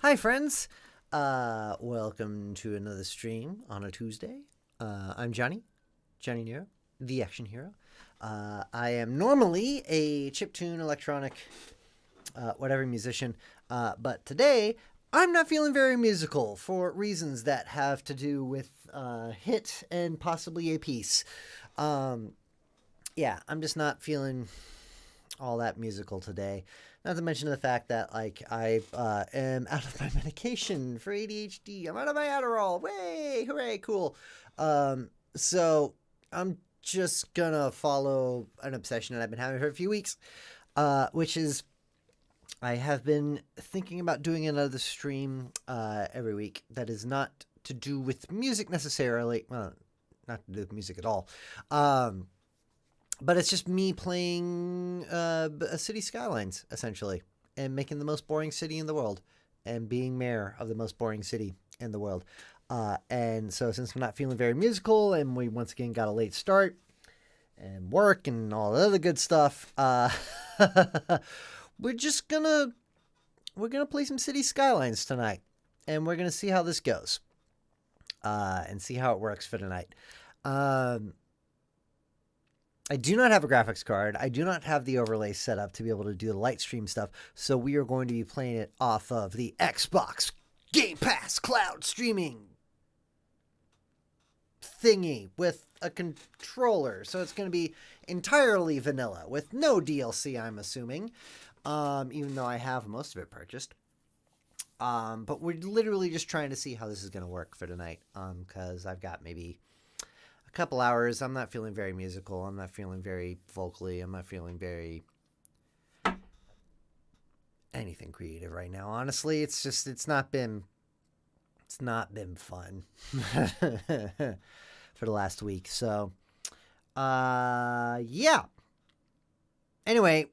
Hi, friends. Welcome to another stream on a Tuesday. I'm Jonny Nero, the action hero. I am normally a chiptune, electronic, whatever musician, but today I'm not feeling very musical for reasons that have to do with hit and possibly a piece. Yeah, I'm just not feeling all that musical today. Not to mention the fact that I am out of my medication for ADHD. I'm out of my Adderall. Way, hooray, cool. So I'm just gonna follow an obsession that I've been having for a few weeks, which is I have been thinking about doing another stream every week that is not to do with music necessarily. Well, not to do with music at all. But it's just me playing a city Skylines, essentially, and making the most boring city in the world, and being mayor of the most boring city in the world. And so since I'm not feeling very musical, and we once again got a late start, and work, and all the other good stuff, we're gonna play some city Skylines tonight, and we're gonna see how this goes, and see how it works for tonight. I do not have a graphics card. I do not have the overlay set up to be able to do the light stream stuff. So we are going to be playing it off of the Xbox Game Pass cloud streaming thingy with a controller. So it's going to be entirely vanilla with no DLC, I'm assuming. Even though I have most of it purchased. But we're literally just trying to see how this is going to work for tonight. Because I've got maybe couple hours. I'm not feeling very musical. I'm not feeling very vocally. I'm not feeling very anything creative right now. Honestly, it's not been fun for the last week. So, yeah. Anyway,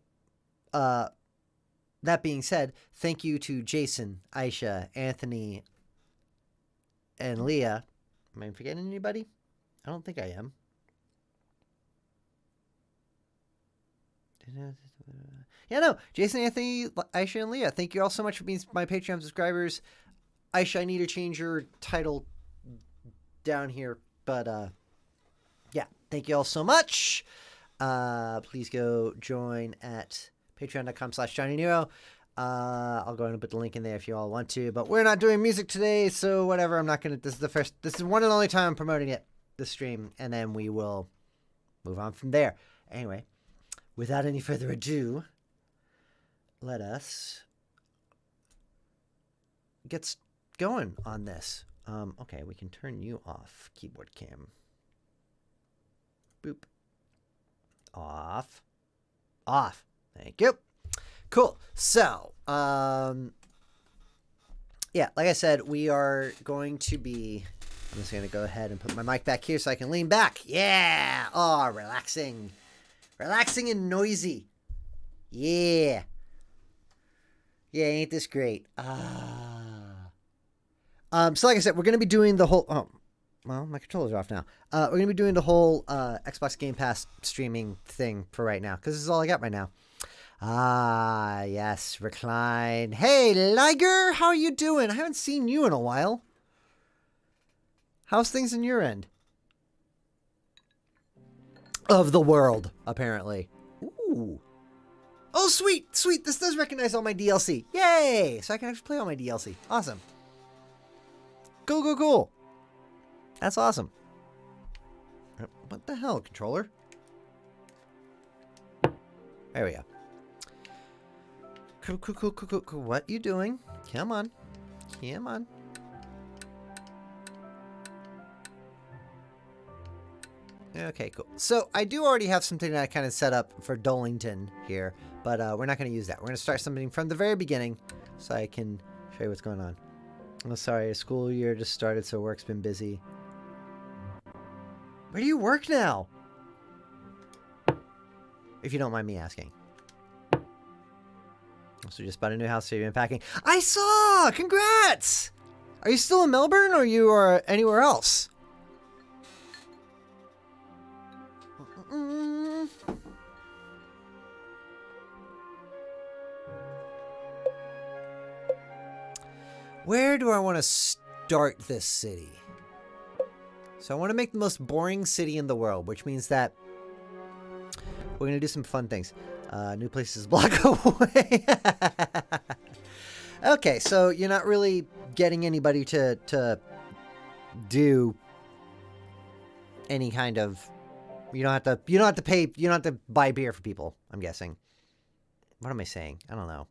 that being said, thank you to Jason, Aisha, Anthony, and Leah. Am I forgetting anybody? I don't think I am. Yeah, no. Jason, Anthony, Aisha, and Leah, thank you all so much for being my Patreon subscribers. Aisha, I need to change your title down here. But, yeah, thank you all so much. Please go join at patreon.com/JonnyNero. I'll go ahead and put the link in there if you all want to. But we're not doing music today, so whatever. I'm not going to... This is one and only time I'm promoting it. The stream, and then we will move on from there. Anyway, without any further ado, let us get going on this. Okay, we can turn you off, keyboard cam. Boop. Off. Off. Thank you. Cool. So, yeah, like I said, we are going to be... I'm just going to go ahead and put my mic back here so I can lean back. Yeah. Oh, relaxing. Relaxing and noisy. Yeah. Yeah, ain't this great? So like I said, we're going to be doing the whole... Oh, well, my controllers are off now. We're going to be doing the whole Xbox Game Pass streaming thing for right now, because this is all I got right now. Ah, yes, recline. Hey, Liger, how are you doing? I haven't seen you in a while. How's things in your end? Of the world, apparently. Ooh. Oh, sweet, sweet. This does recognize all my DLC. Yay! So I can actually play all my DLC. Awesome. Cool, cool, cool. That's awesome. What the hell, controller? There we go. Cool, cool, cool, cool, cool, cool. What you doing? Come on. Come on. Okay, cool. So I do already have something that I kind of set up for Dolington here, but we're not going to use that. We're going to start something from the very beginning so I can show you what's going on. Oh, sorry. School year just started, so work's been busy. Where do you work now? If you don't mind me asking. So you just bought a new house, so you've been packing. I saw! Congrats! Are you still in Melbourne, or you are anywhere else? Where do I want to start this city? So I want to make the most boring city in the world, which means that we're going to do some fun things. New places block away. Okay, so you're not really getting anybody to do any kind of... You don't have to pay, you don't have to buy beer for people, I'm guessing. What am I saying? I don't know.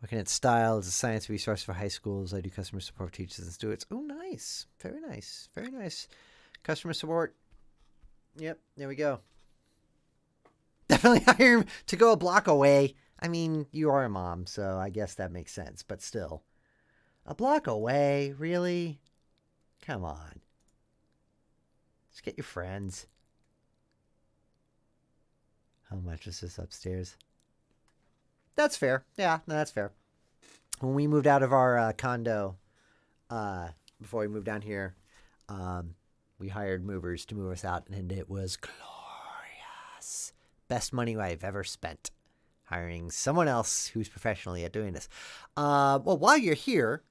Working at Style as a science resource for high schools. I do customer support for teachers and students. Oh, nice. Very nice. Very nice. Customer support. Yep, there we go. Definitely hire him to go a block away. I mean, you are a mom, so I guess that makes sense. But still. A block away? Really? Come on. Just get your friends. How much is this upstairs? That's fair. Yeah, no, that's fair. When we moved out of our condo, before we moved down here, we hired movers to move us out, and it was glorious. Best money I've ever spent hiring someone else who's professionally at doing this. Well, while you're here,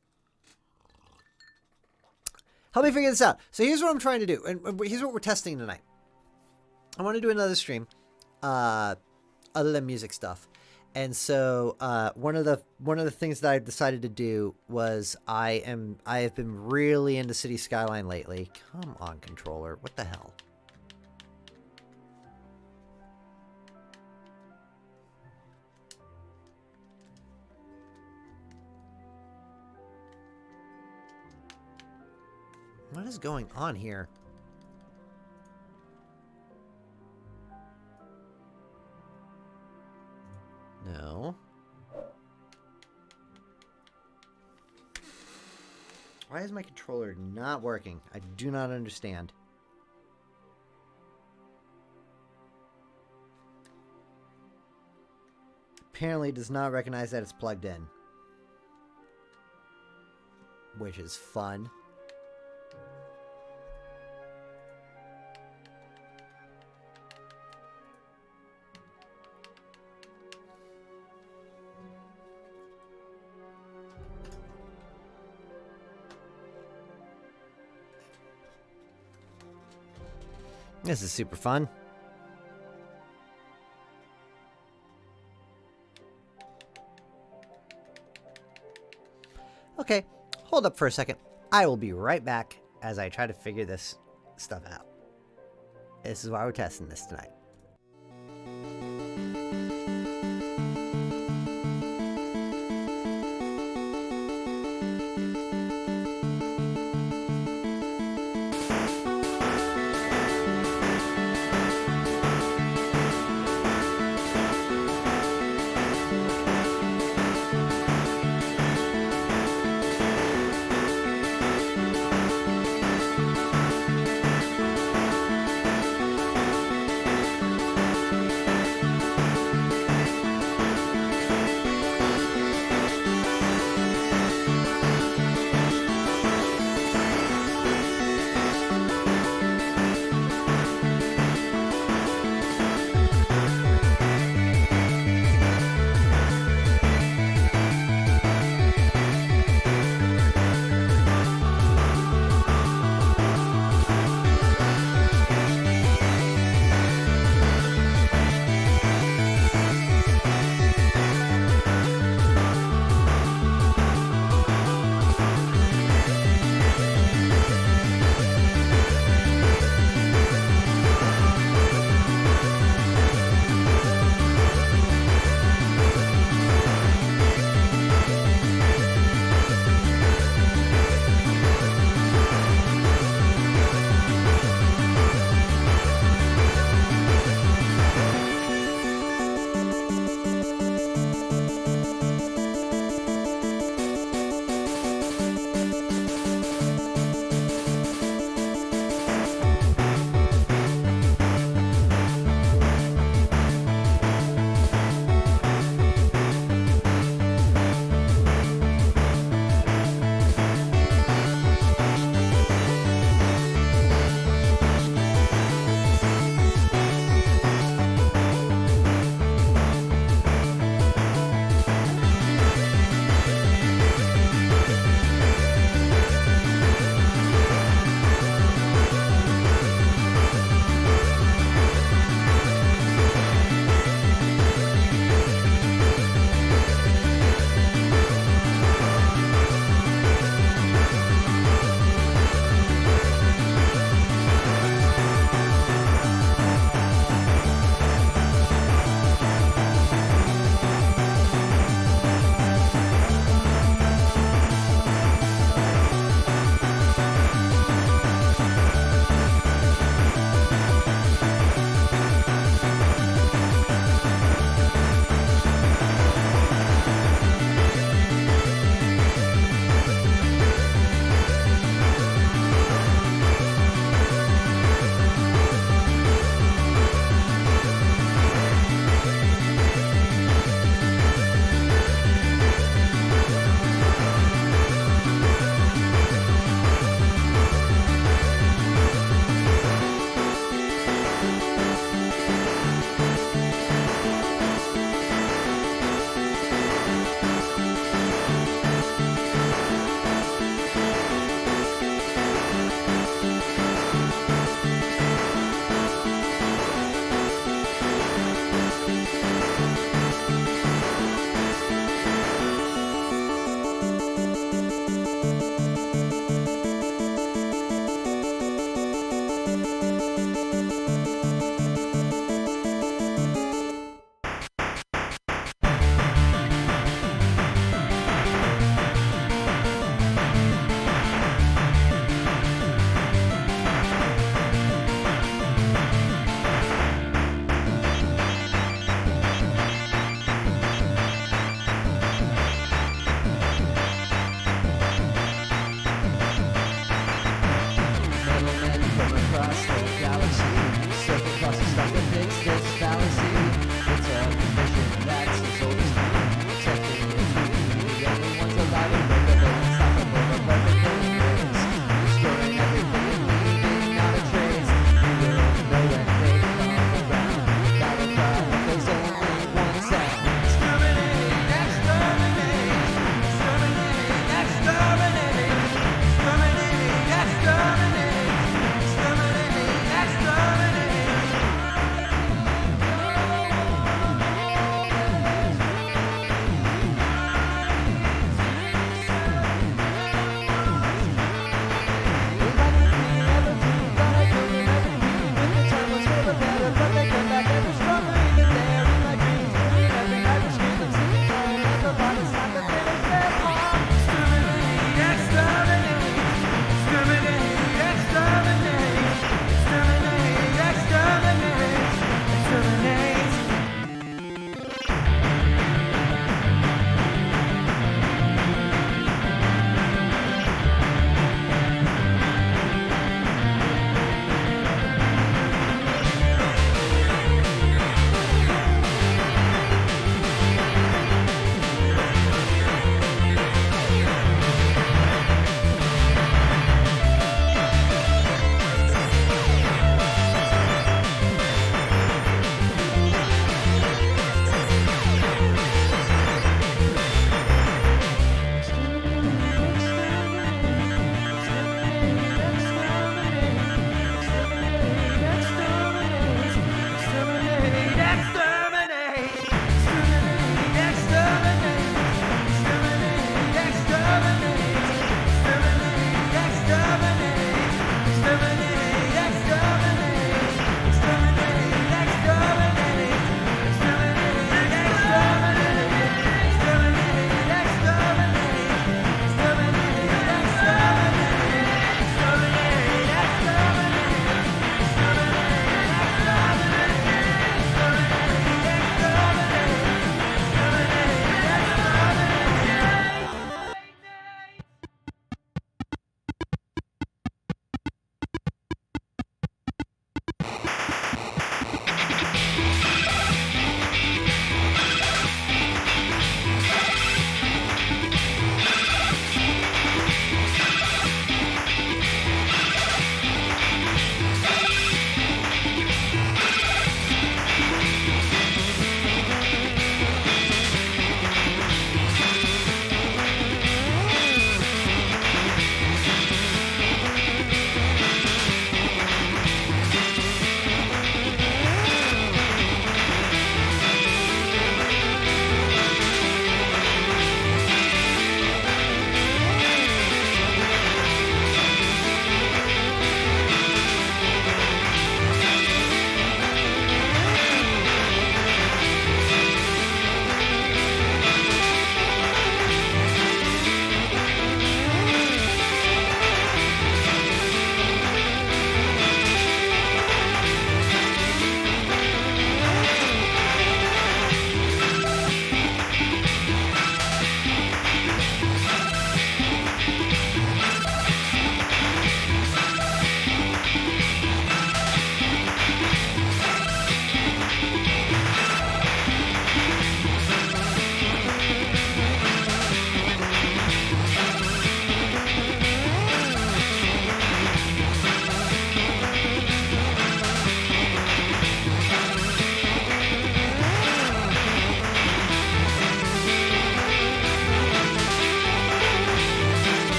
help me figure this out. So here's what I'm trying to do, and here's what we're testing tonight. I want to do another stream, other than music stuff. And so one of the things that I decided to do was I have been really into City Skyline lately. Come on, controller. What the hell? What is going on here? No. Why is my controller not working? I do not understand. Apparently it does not recognize that it's plugged in. Which is fun. This is super fun. Okay, hold up for a second. I will be right back as I try to figure this stuff out. This is why we're testing this tonight.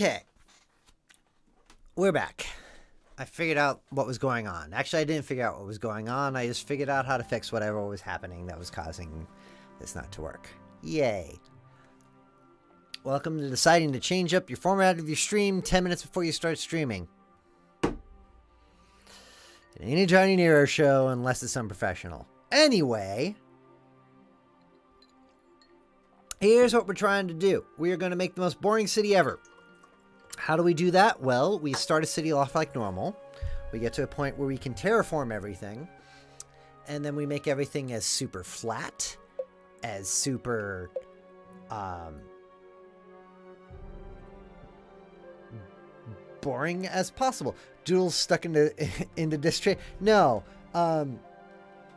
Okay. We're back. I figured out what was going on. Actually, I didn't figure out what was going on. I just figured out how to fix whatever was happening that was causing this not to work. Yay. Welcome to deciding to change up your format of your stream 10 minutes before you start streaming. It ain't a Jonny Nero show unless it's unprofessional. Anyway, here's what we're trying to do. We are going to make the most boring city ever. How do we do that? Well, we start a city off like normal. We get to a point where we can terraform everything. And then we make everything as super flat, as super boring as possible. Doodle's stuck in the disk tray. No.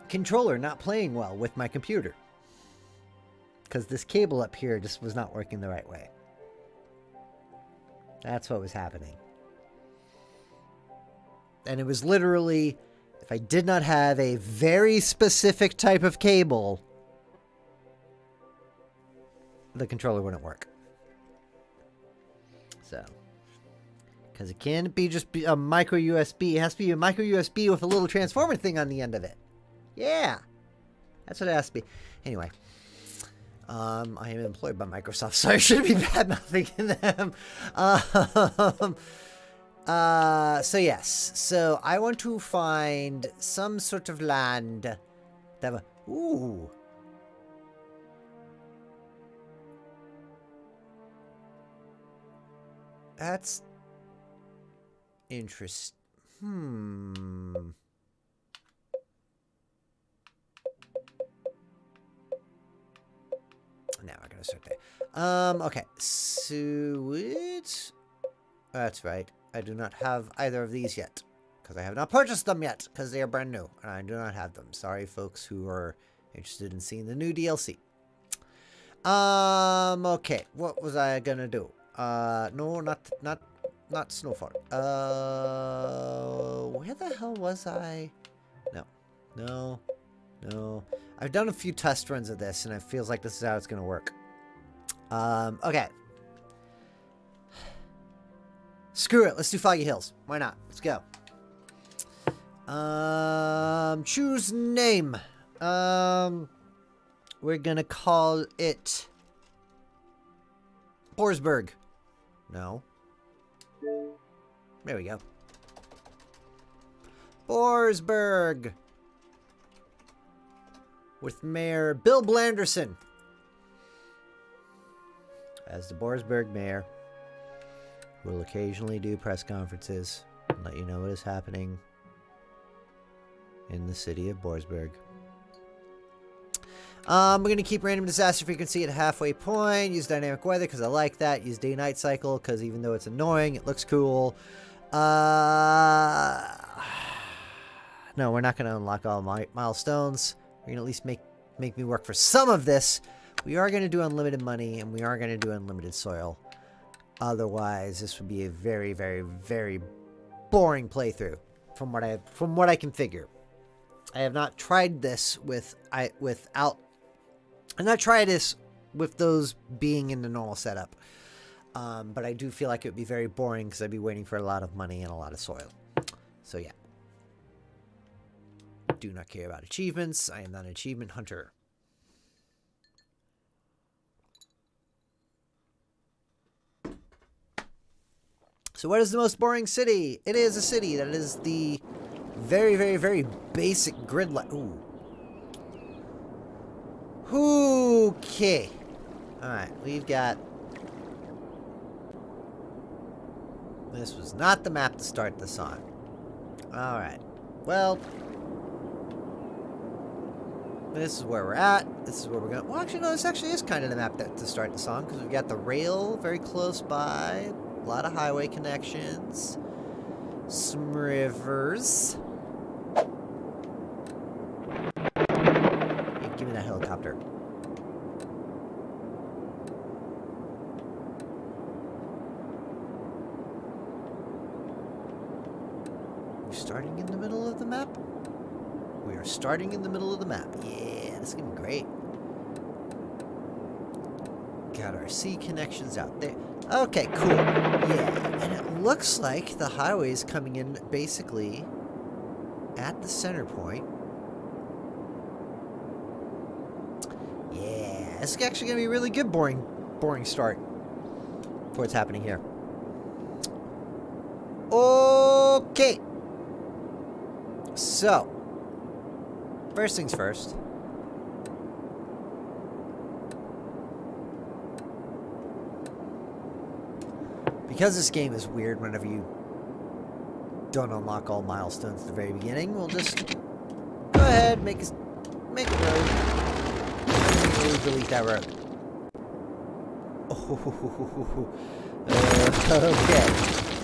Controller not playing well with my computer. Because this cable up here just was not working the right way. That's what was happening. And it was literally, if I did not have a very specific type of cable, the controller wouldn't work. So, because it can't be just a micro USB. It has to be a micro USB with a little transformer thing on the end of it. Yeah. That's what it has to be. Anyway. I am employed by Microsoft, so I shouldn't be bad-mouthing them. So yes. So I want to find some sort of land that... Ooh. That's... interesting. Now we're gonna start there. Okay. Sweet. That's right. I do not have either of these yet. Because I have not purchased them yet. Because they are brand new. And I do not have them. Sorry, folks who are interested in seeing the new DLC. Okay. What was I gonna do? No, not Snowfall. Where the hell was I? No. I've done a few test runs of this, and it feels like this is how it's going to work. Okay. Screw it. Let's do Foggy Hills. Why not? Let's go. Choose name. We're going to call it Borsberg. No. There we go. Borsberg. With Mayor Bill Blanderson as the Borsberg mayor. We'll occasionally do press conferences and let you know what is happening in the city of Borsberg. We're going to keep random disaster frequency at a halfway point. Use dynamic weather because I like that. Use day-night cycle because even though it's annoying, it looks cool. No, we're not going to unlock all my milestones. We're going to at least make me work for some of this. We are going to do unlimited money, and we are going to do unlimited soil. Otherwise, this would be a very, very, very boring playthrough from what I can figure. I have not tried this I've not tried this with those being in the normal setup. But I do feel like it would be very boring because I'd be waiting for a lot of money and a lot of soil. So yeah. Do not care about achievements. I am not an achievement hunter. So what is the most boring city? It is a city that is the very, very, very basic grid line. Ooh. Okay. Alright, we've got... This was not the map to start this on. Alright. Well... This is where we're at. This is where we're going. Well, actually, no, this actually is kind of the map to start the song because we've got the rail very close by. A lot of highway connections. Some rivers. Hey, give me that helicopter. We're starting in the middle of the map. We are starting in the middle of the map. Yeah, this is going to be great. got our C connections out there. Okay, cool. Yeah, and it looks like the highway's coming in basically at the center point. Yeah, this is actually going to be a really good boring start for what's happening here. Okay. So, first things first. Because this game is weird whenever you don't unlock all milestones at the very beginning, we'll just go ahead, make a road. And delete that road. Oh, okay.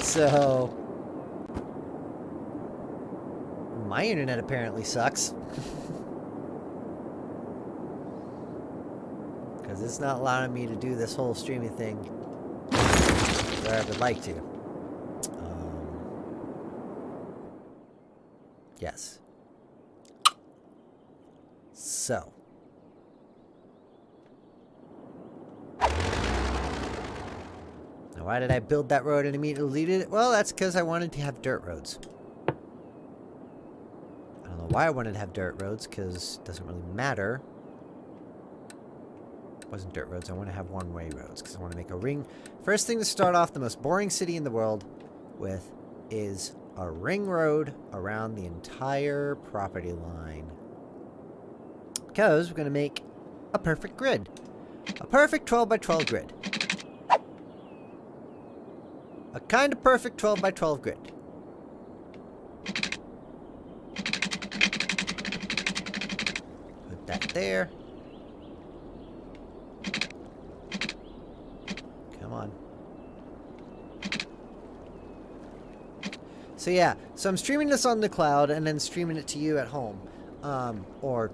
So, my internet apparently sucks. Because it's not allowing me to do this whole streaming thing where I would like to. Yes. So. Now, why did I build that road and immediately delete it? Well, that's because I wanted to have dirt roads. I don't know why I wanted to have dirt roads, because it doesn't really matter. It wasn't dirt roads. I want to have one-way roads, because I want to make a ring. First thing to start off the most boring city in the world with is a ring road around the entire property line. Because we're going to make a perfect grid. A perfect 12 by 12 grid. A kind of perfect 12 by 12 grid. Put that there. Come on. So yeah, so I'm streaming this on the cloud and then streaming it to you at home. Or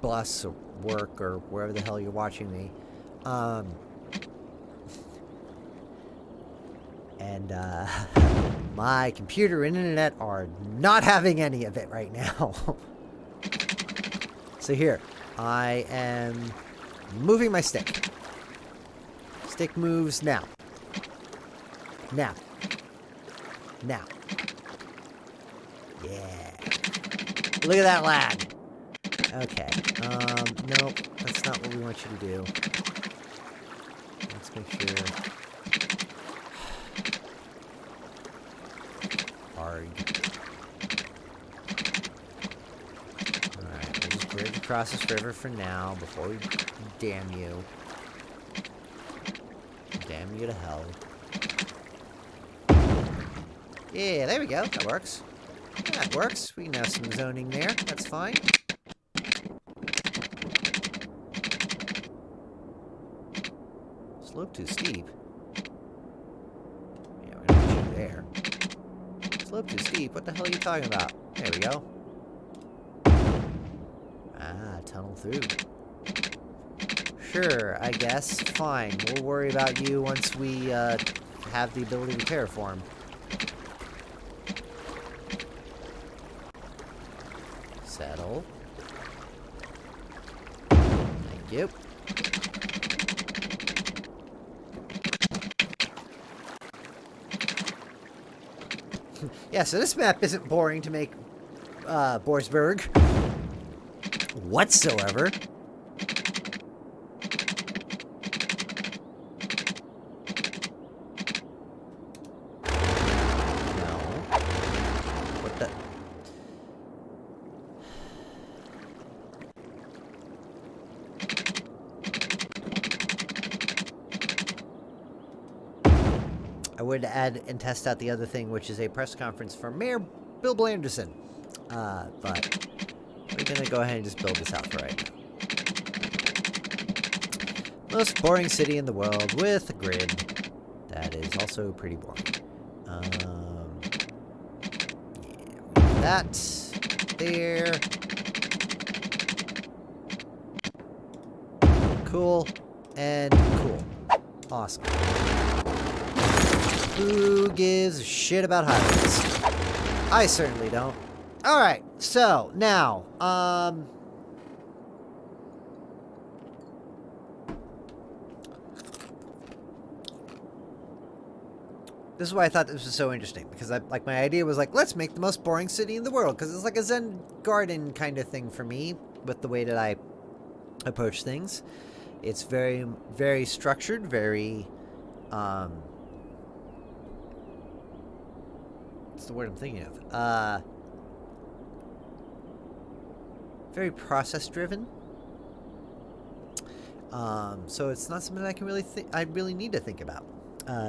bus or work or wherever the hell you're watching me. And my computer and internet are not having any of it right now. So here, I am moving my stick. Stick moves now. Now. Now. Yeah. Look at that lag. Okay. Nope. That's not what we want you to do. Let's make sure. Arg. Alright, we'll just bridge across this river for now before we damn you. Damn you to hell. Yeah, there we go. That works. Yeah, that works. We can have some zoning there. That's fine. Slope too steep. Yeah, we're gonna put you there. Slope too steep. What the hell are you talking about? There we go. Ah, tunnel through. Sure, I guess. Fine. We'll worry about you once we have the ability to terraform. Settle. Thank you. Yeah, so this map isn't boring to make Borsberg whatsoever. No. What the? I would add and test out the other thing, which is a press conference for Mayor Bill Blanderson. But we're going to go ahead and just build this out for right now. Most boring city in the world with a grid that is also pretty boring. Yeah, that there. Cool and cool. Awesome. Who gives a shit about highways? I certainly don't. Alright, so, now, This is why I thought this was so interesting, because my idea was like, let's make the most boring city in the world, because it's like a Zen garden kind of thing for me with the way that I approach things. It's very, very structured, very, what's the word I'm thinking of? Very process driven. So it's not something I can really I really need to think about.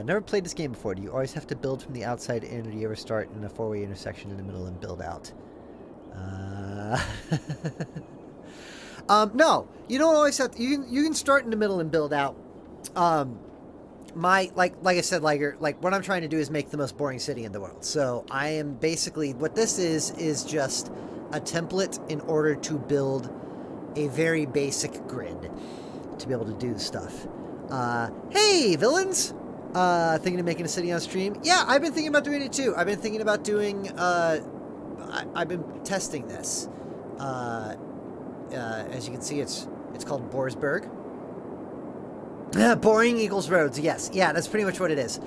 Never played this game before. Do you always have to build from the outside in, or do you ever start in a four-way intersection in the middle and build out? No, you don't always have to. You can start in the middle and build out. Like I said, like what I'm trying to do is make the most boring city in the world. So I am basically, what this is just a template in order to build a very basic grid to be able to do stuff. Hey, villains! Thinking of making a city on stream? Yeah, I've been thinking about doing it too. I've been thinking about doing, I've been testing this. As you can see, it's called Borsberg. Boring equals roads, yes. Yeah, that's pretty much what it is.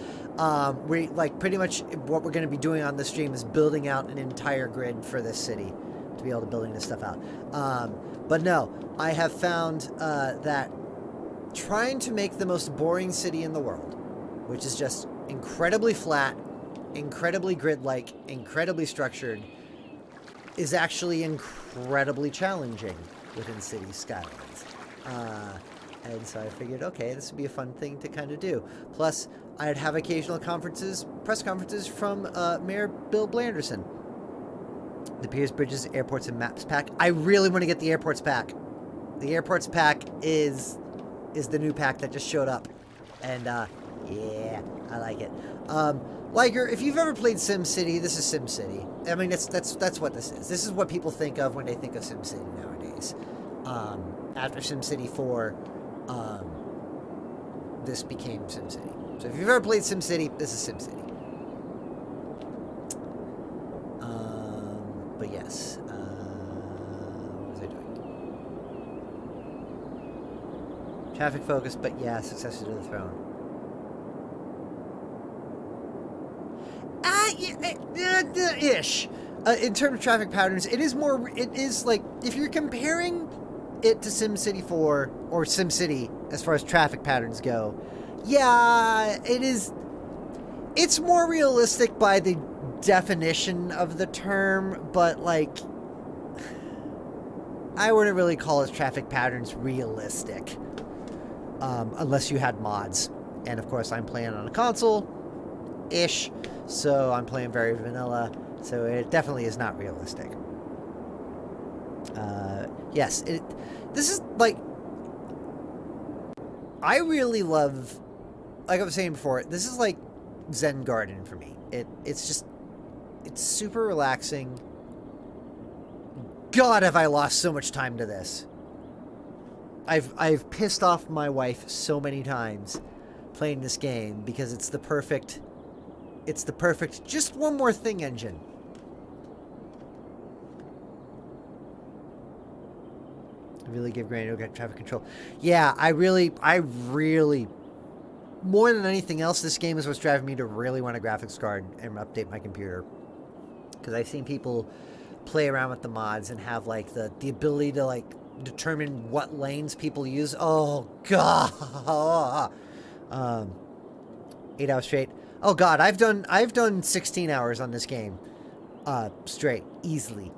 We, like, pretty much what we're going to be doing on the stream is building out an entire grid for this city to be able to building this stuff out. But no, I have found that trying to make the most boring city in the world, which is just incredibly flat, incredibly grid-like, incredibly structured, is actually incredibly challenging within City Skylines. And so I figured, okay, this would be a fun thing to kind of do. Plus, I'd have occasional press conferences from Mayor Bill Blanderson. The Piers, Bridges, Airports, and Maps pack. I really want to get the Airports pack. The Airports pack is the new pack that just showed up. And, yeah, I like it. Liger, if you've ever played SimCity, this is SimCity. I mean, that's what this is. This is what people think of when they think of SimCity nowadays. After SimCity 4, this became SimCity. So if you've ever played SimCity, this is SimCity. But yes, what was I doing? Traffic focus, but yeah, successor to the throne. Ish. In terms of traffic patterns, it is like, if you're comparing it to SimCity 4 or SimCity as far as traffic patterns go, yeah, it's more realistic by the definition of the term, but like, I wouldn't really call its traffic patterns realistic, unless you had mods. And of course, I'm playing on a console-ish, so I'm playing very vanilla, so it definitely is not realistic. Yes, this is like, I really love, like I was saying before, this is like Zen garden for me. It's super relaxing. God, have I lost so much time to this. I've pissed off my wife so many times playing this game because it's the perfect just one more thing engine. Really give granular traffic control. Yeah, I really, more than anything else, this game is what's driving me to really want a graphics card and update my computer. Because I've seen people play around with the mods and have like the ability to like determine what lanes people use. Oh god. 8 hours straight. Oh god, I've done 16 hours on this game. Straight, easily.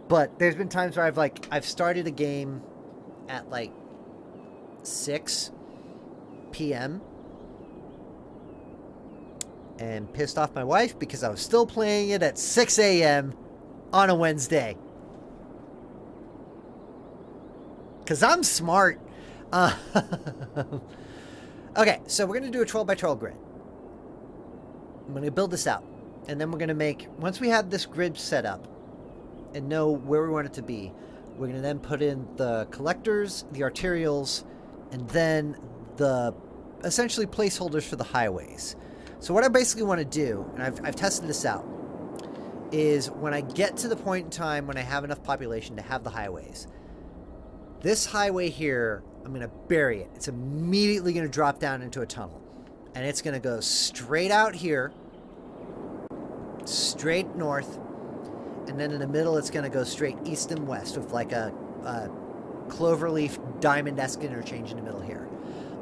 But there's been times where I've started a game at like 6 p.m. and pissed off my wife because I was still playing it at 6 a.m. on a Wednesday. Because I'm smart. Okay, so we're going to do a 12 by 12 grid. I'm going to build this out. And then we're going to make, once we have this grid set up and know where we want it to be, we're going to then put in the collectors, the arterials, and then the essentially placeholders for the highways. So what I basically want to do, and I've tested this out, is when I get to the point in time when I have enough population to have the highways, this highway here, I'm going to bury it. It's immediately going to drop down into a tunnel. and it's going to go straight out here, straight north, and then in the middle it's going to go straight east and west with like a cloverleaf diamond-esque interchange in the middle here.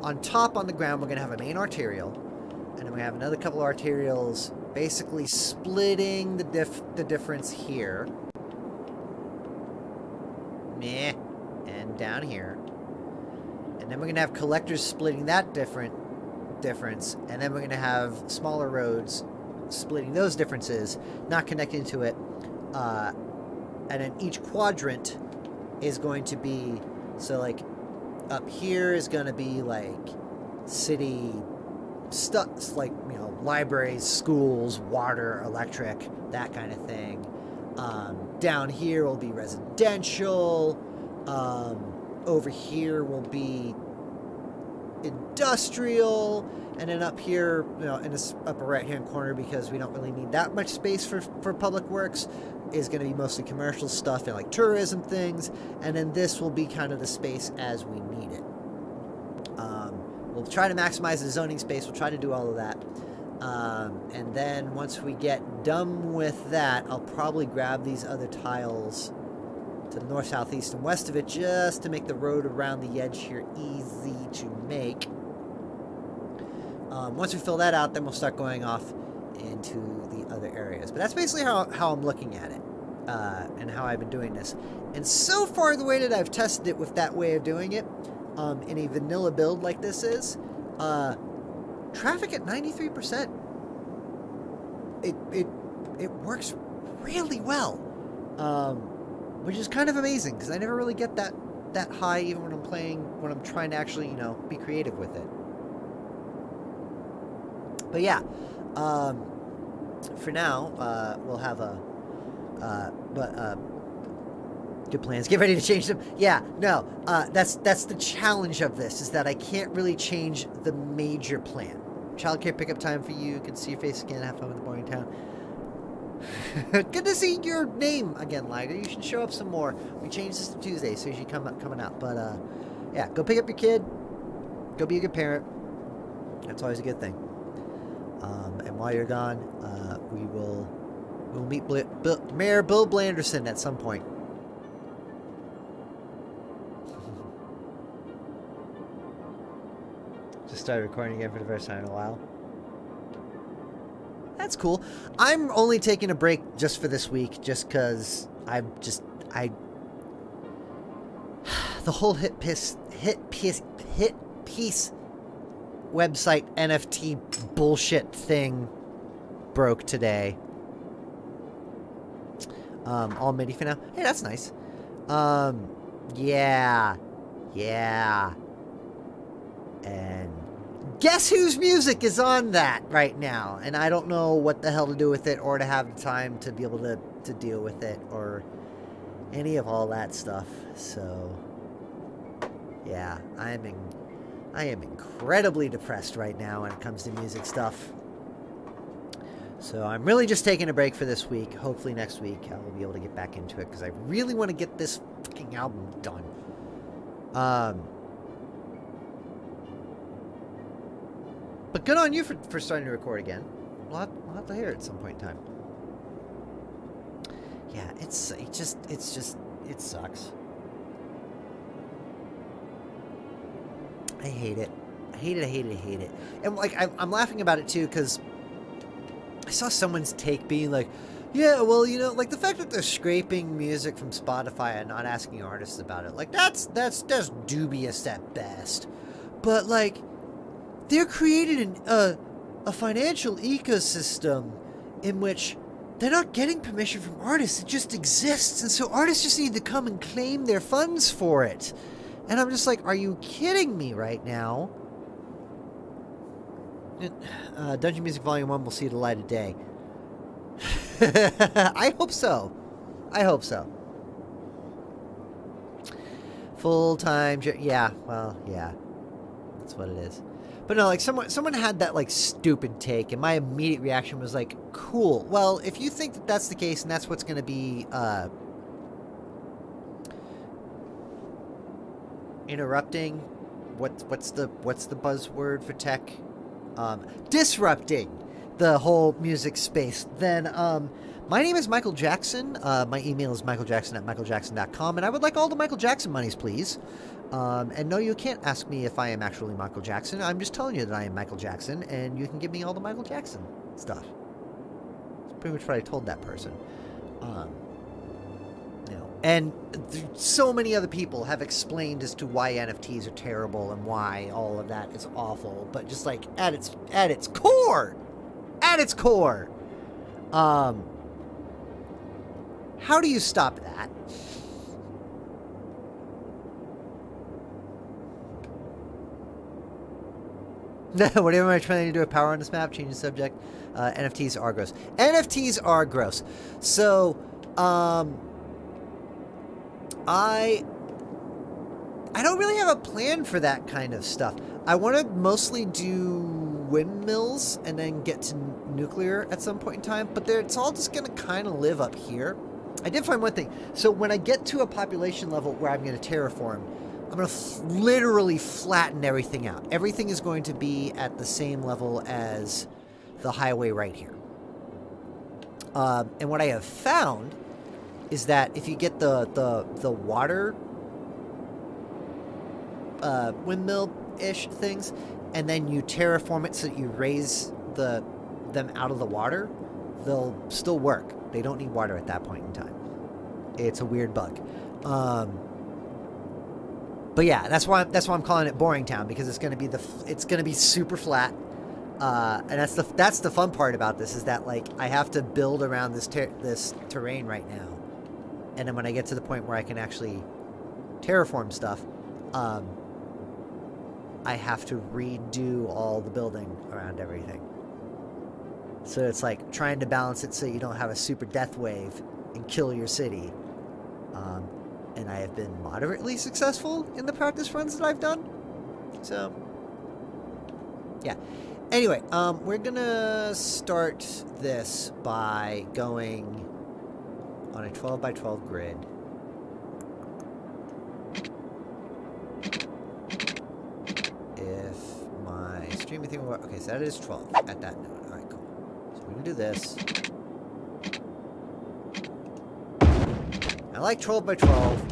On top, on the ground, we're going to have a main arterial, and then we have another couple of arterials basically splitting the difference here. Meh. And down here. And then we're going to have collectors splitting that difference, and then we're going to have smaller roads splitting those differences, not connecting to it. And then each quadrant is going to be, so like up here is going to be like city stuff, like, you know, libraries, schools, water, electric, that kind of thing. Down here will be residential. Over here will be industrial, and then up here, you know, in this upper right hand corner, because we don't really need that much space for public works, is going to be mostly commercial stuff and like tourism things, and then this will be kind of the space as we need it. We'll try to maximize the zoning space, we'll try to do all of that, and then once we get done with that, I'll probably grab these other tiles to the north, south, east, and west of it, just to make the road around the edge here easy to make. Once we fill that out, then we'll start going off into the other areas. But that's basically how I'm looking at it, and how I've been doing this. And so far, the way that I've tested it with that way of doing it, in a vanilla build like this is, traffic at 93%. It works really well. Which is kind of amazing, because I never really get that high even when I'm trying to actually, you know, be creative with it. But yeah, for now, we'll have good plans. Get ready to change them. Yeah, no, that's the challenge of this, is that I can't really change the major plan. Childcare pickup time for you. Good to see your face again. Have fun with the boring town. Good to see your name again, Liger. You should show up some more. We changed this to Tuesday, so you should coming out. But yeah, go pick up your kid. Go be a good parent. That's always a good thing. And while you're gone, we'll meet Mayor Bill Blanderson at some point. Just started recording again for the first time in a while. That's cool. I'm only taking a break just for this week, just because the whole hit piece website NFT bullshit thing broke today. All MIDI for now. Hey, that's nice. Yeah. And guess whose music is on that right now? And I don't know what the hell to do with it, or to have the time to be able to deal with it, or any of all that stuff. So, yeah, I am incredibly depressed right now when it comes to music stuff. So I'm really just taking a break for this week. Hopefully next week I will be able to get back into it, because I really want to get this fucking album done. But good on you for starting to record again. We'll have to hear it at some point in time. Yeah, it sucks. I hate it. I hate it. And like, I'm laughing about it too, because I saw someone's take being like, yeah, well, you know, like the fact that they're scraping music from Spotify and not asking artists about it, like that's dubious at best. But like, they're creating a financial ecosystem in which they're not getting permission from artists. It just exists. And so artists just need to come and claim their funds for it. And I'm just like, are you kidding me right now? Dungeon Music Volume 1 will see the light of day. I hope so. Full-time... Yeah, well, yeah. That's what it is. But no, like, someone had that, like, stupid take, and my immediate reaction was like, cool. Well, if you think that that's the case, and that's what's going to be, interrupting, what's the buzzword for tech disrupting the whole music space, then my name is Michael Jackson. My email is michaeljackson@michaeljackson.com, and I would like all the Michael Jackson monies, please. And no, you can't ask me if I am actually Michael Jackson. I'm just telling you that I am Michael Jackson, and you can give me all the Michael Jackson stuff. That's pretty much what I told that person. And so many other people have explained as to why NFTs are terrible and why all of that is awful. But just like at its core, how do you stop that? Whatever am I trying to do with power on this map? Change the subject. NFTs are gross. NFTs are gross. So, I don't really have a plan for that kind of stuff. I want to mostly do windmills and then get to nuclear at some point in time, but it's all just going to kind of live up here. I did find one thing. So when I get to a population level where I'm going to terraform, I'm going to literally flatten everything out. Everything is going to be at the same level as the highway right here. And what I have found is that if you get the water windmill-ish things, and then you terraform it so that you raise them out of the water, they'll still work. They don't need water at that point in time. It's a weird bug. But yeah, that's why I'm calling it Boring Town, because it's gonna be super flat. And that's the fun part about this, is that like I have to build around this terrain right now. And then when I get to the point where I can actually terraform stuff, I have to redo all the building around everything. So it's like trying to balance it so you don't have a super death wave and kill your city. And I have been moderately successful in the practice runs that I've done. So, yeah. Anyway, we're gonna start this by going on a 12 by 12 grid. If my streaming thing will work. Okay, so that is 12 at that node. Alright, cool. So we're gonna do this. I like 12 by 12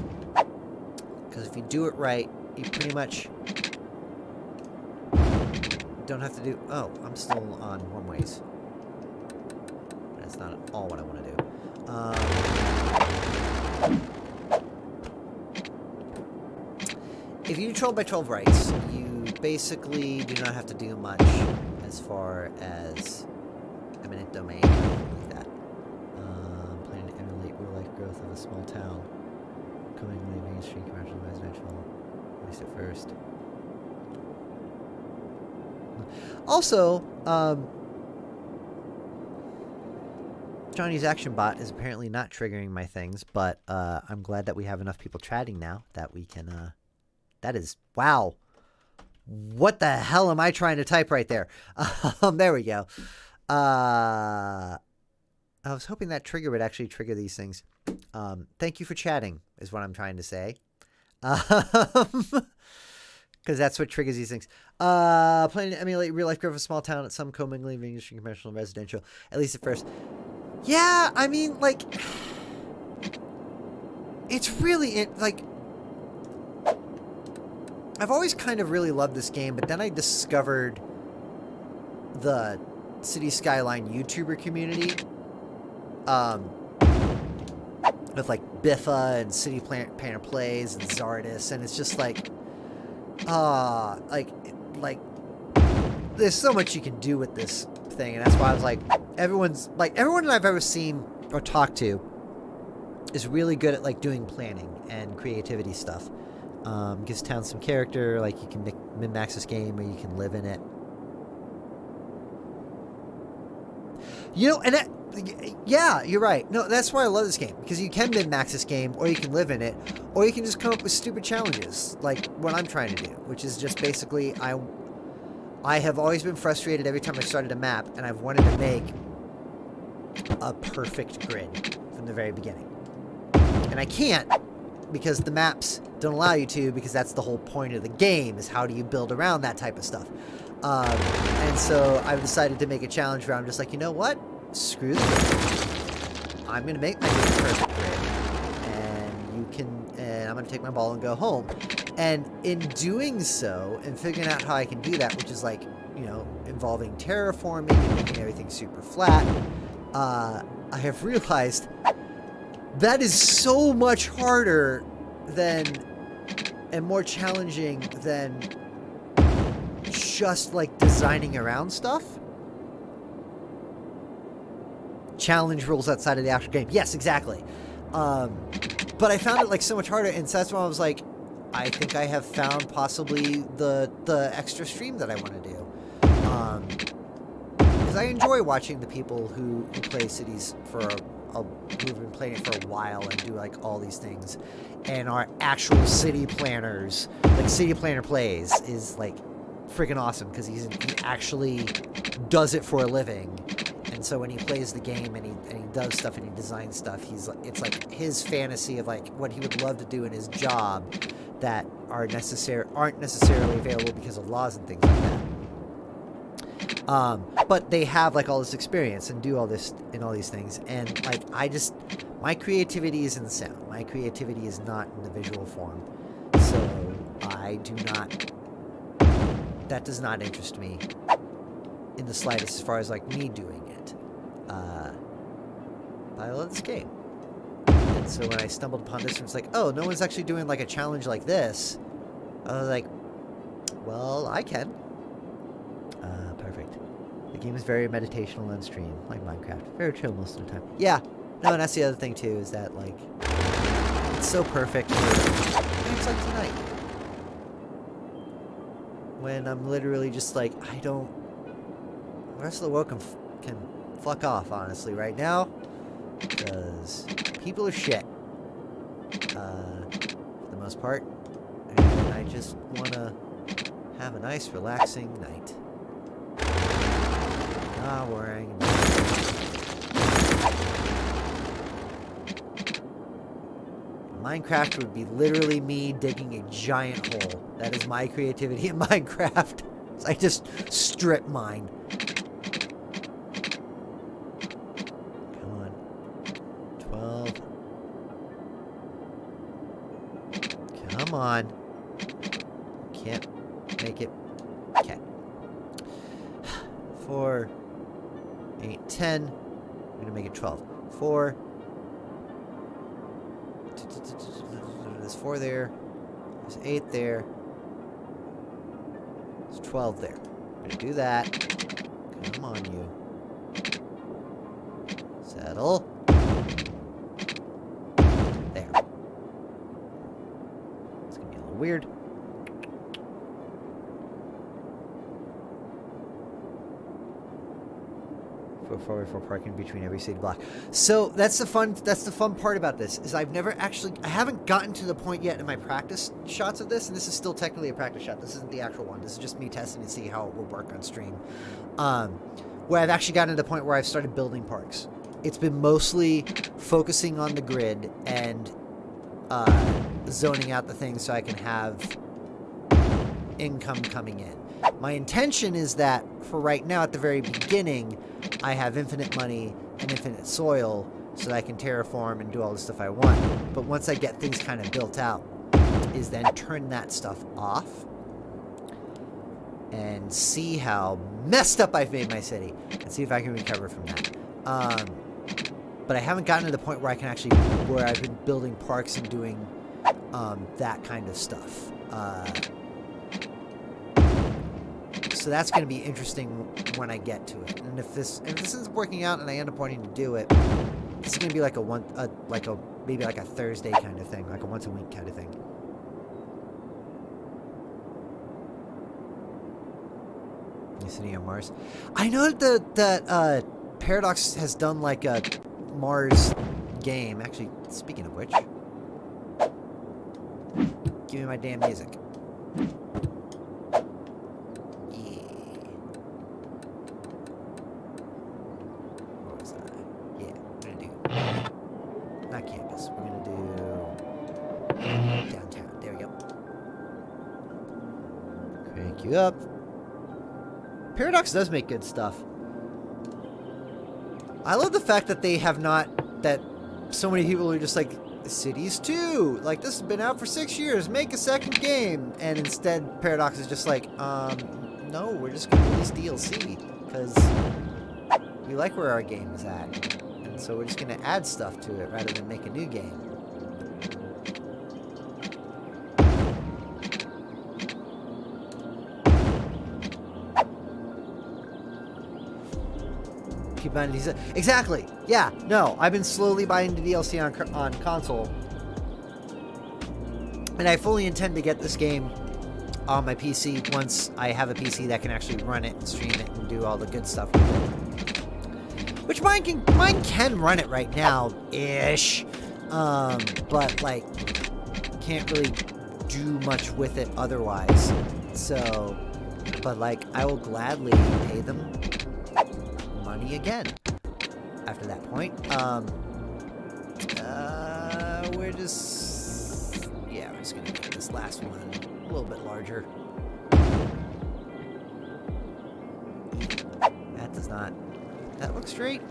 because if you do it right, you pretty much don't have to do... Oh, I'm still on one ways. That's not at all what I want to do. If you do 12 by 12 rights, you basically do not have to do much as far as eminent domain, like that. Planning to emulate real-life growth of a small town. Coming, leaving, street, commercial, residential. At least at first. Also, Johnny's action bot is apparently not triggering my things, but I'm glad that we have enough people chatting now that we can... that is... Wow. What the hell am I trying to type right there? There we go. I was hoping that trigger would actually trigger these things. Thank you for chatting, is what I'm trying to say. Because that's what triggers these things. Planning to emulate real-life growth of a small town at some commingling industry, commercial, and residential, at least at first. Yeah, I mean, like... It's really... like... I've always kind of really loved this game, but then I discovered the City Skyline YouTuber community. With, like, Biffa and City Planner Plays and Zardis, and it's just like... like, there's so much you can do with this thing, and that's why I was like, everyone that I've ever seen or talked to is really good at, like, doing planning and creativity stuff. Gives town some character, like, you can min-max this game, or you can live in it. You know, and that, yeah, you're right. No, that's why I love this game, because you can min-max this game, or you can live in it, or you can just come up with stupid challenges, like what I'm trying to do, which is just basically, I have always been frustrated every time I started a map, and I've wanted to make a perfect grid from the very beginning. And I can't, because the maps don't allow you to, because that's the whole point of the game, is how do you build around that type of stuff. And so I've decided to make a challenge where I'm just like, you know what? Screw the game. I'm going to make my game perfect grid. And I'm going to take my ball and go home. And in doing so, and figuring out how I can do that, which is like, you know, involving terraforming and making everything super flat, I have realized that is so much harder than, and more challenging than just like designing around stuff. Challenge rules outside of the actual game. Yes, exactly. But I found it like so much harder, and so that's why I was like, I think I have found possibly the extra stream that I want to do. Because I enjoy watching the people who play cities who've been playing it for a while and do like all these things, and are actual city planners. Like City Planner Plays is like freaking awesome because he actually does it for a living. And so when he plays the game and he does stuff and he designs stuff, it's like his fantasy of like what he would love to do in his job that aren't necessarily available because of laws and things like that. But they have like all this experience and do all this and all these things, and like my creativity is in the sound. My creativity is not in the visual form, so that does not interest me in the slightest as far as like me doing it. But I love this game. And so when I stumbled upon this, and it's like, oh, no one's actually doing like a challenge like this. I was like, well, I can. Perfect. The game is very meditational on stream, like Minecraft. Very chill most of the time. Yeah. No, and that's the other thing too, is that like it's so perfect for games like tonight. When I'm literally just like, the rest of the world can fuck off, honestly, right now. Because people are shit. For the most part. And I just want to have a nice, relaxing night. Not worrying about Minecraft would be literally me digging a giant hole. That is my creativity in Minecraft. So I just strip mine. Come on. 12. Come on. Can't make it. Okay. 4, 8, 10. I'm going to make it 12. 4. There's 4 there. There's 8 there. There's 12 there. I'm going to do that. Come on, you. Settle. There. It's going to be a little weird. For parking between every city block. So that's the fun part about this, is I haven't gotten to the point yet in my practice shots of this, and this is still technically a practice shot. This isn't the actual one. This is just me testing to see how it will work on stream. Where I've actually gotten to the point where I've started building parks. It's been mostly focusing on the grid and zoning out the things so I can have income coming in. My intention is that for right now, at the very beginning, I have infinite money and infinite soil so that I can terraform and do all the stuff I want. But once I get things kind of built out, is then turn that stuff off and see how messed up I've made my city and see if I can recover from that. But I haven't gotten to the point where I can actually, where I've been building parks and doing that kind of stuff. So that's going to be interesting when I get to it. And if this isn't working out and I end up wanting to do it, this is going to be like maybe like a Thursday kind of thing, like a once a week kind of thing. City on Mars. I know that Paradox has done like a Mars game. Actually, speaking of which, give me my damn music. You up. Paradox does make good stuff. I love the fact that they have not, that so many people are just like, Cities 2, like this has been out for 6 years, make a second game. And instead Paradox is just like, no, we're just gonna release DLC because we like where our game is at. And so we're just gonna add stuff to it rather than make a new game. Keep buying these. Exactly. Yeah. No, I've been slowly buying the DLC on console, and I fully intend to get this game on my PC once I have a PC that can actually run it and stream it and do all the good stuff with it. Which mine can run it right now, ish, but like can't really do much with it otherwise. So, but like I will gladly pay them money again after that point. We're just gonna make this last one a little bit larger. That does not, that looks straight.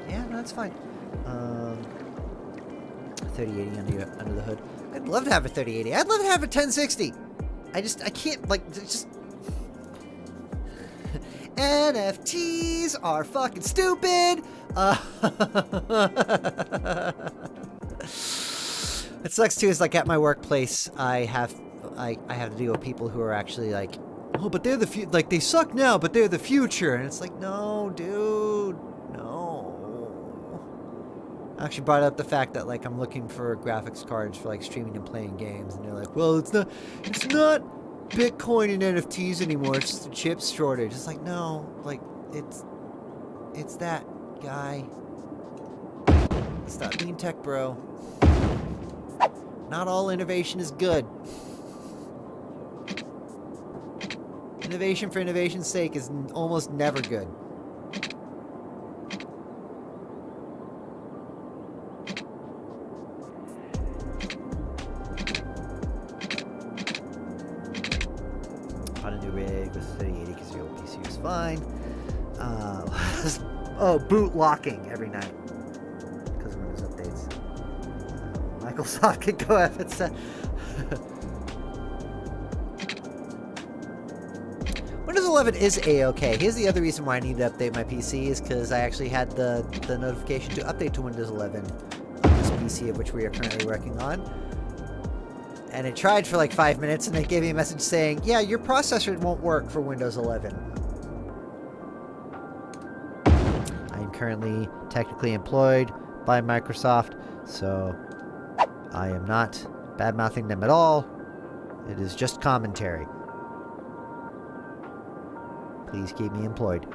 Yeah, no, that's fine. 3080 under the hood. I'd love to have a 3080. I'd love to have a 1060. I can't, like, just NFTs are fucking stupid. It sucks too. Is like at my workplace, I have to deal with people who are actually like, oh, but they're the like they suck now, but they're the future, and it's like, no, dude, no. I actually brought up the fact that like I'm looking for graphics cards for like streaming and playing games, and they're like, well, it's not Bitcoin and NFTs anymore. It's just a chips shortage. It's like, no, like it's that guy. Stop being tech bro. Not all innovation is good. Innovation for innovation's sake is almost never good. On a new rig with 3080 because your old PC was fine. Oh, boot locking every night because of Windows updates. Microsoft can go if it's Windows 11 is a-okay. Here's the other reason why I need to update my PC is because I actually had the notification to update to Windows 11 on this PC of which we are currently working on. And it tried for like 5 minutes and they gave me a message saying, yeah, your processor won't work for Windows 11. I am currently technically employed by Microsoft, so I am not bad-mouthing them at all. It is just commentary. Please keep me employed.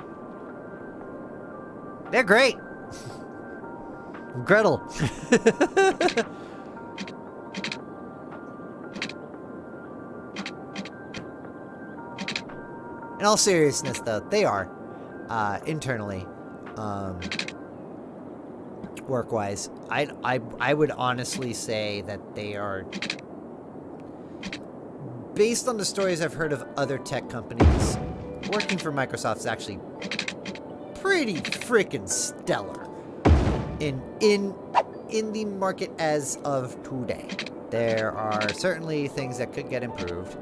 They're great! Gretel. In all seriousness, though, they are, internally, work-wise. I would honestly say that they are, based on the stories I've heard of other tech companies, working for Microsoft is actually pretty freaking stellar in the market as of today. There are certainly things that could get improved,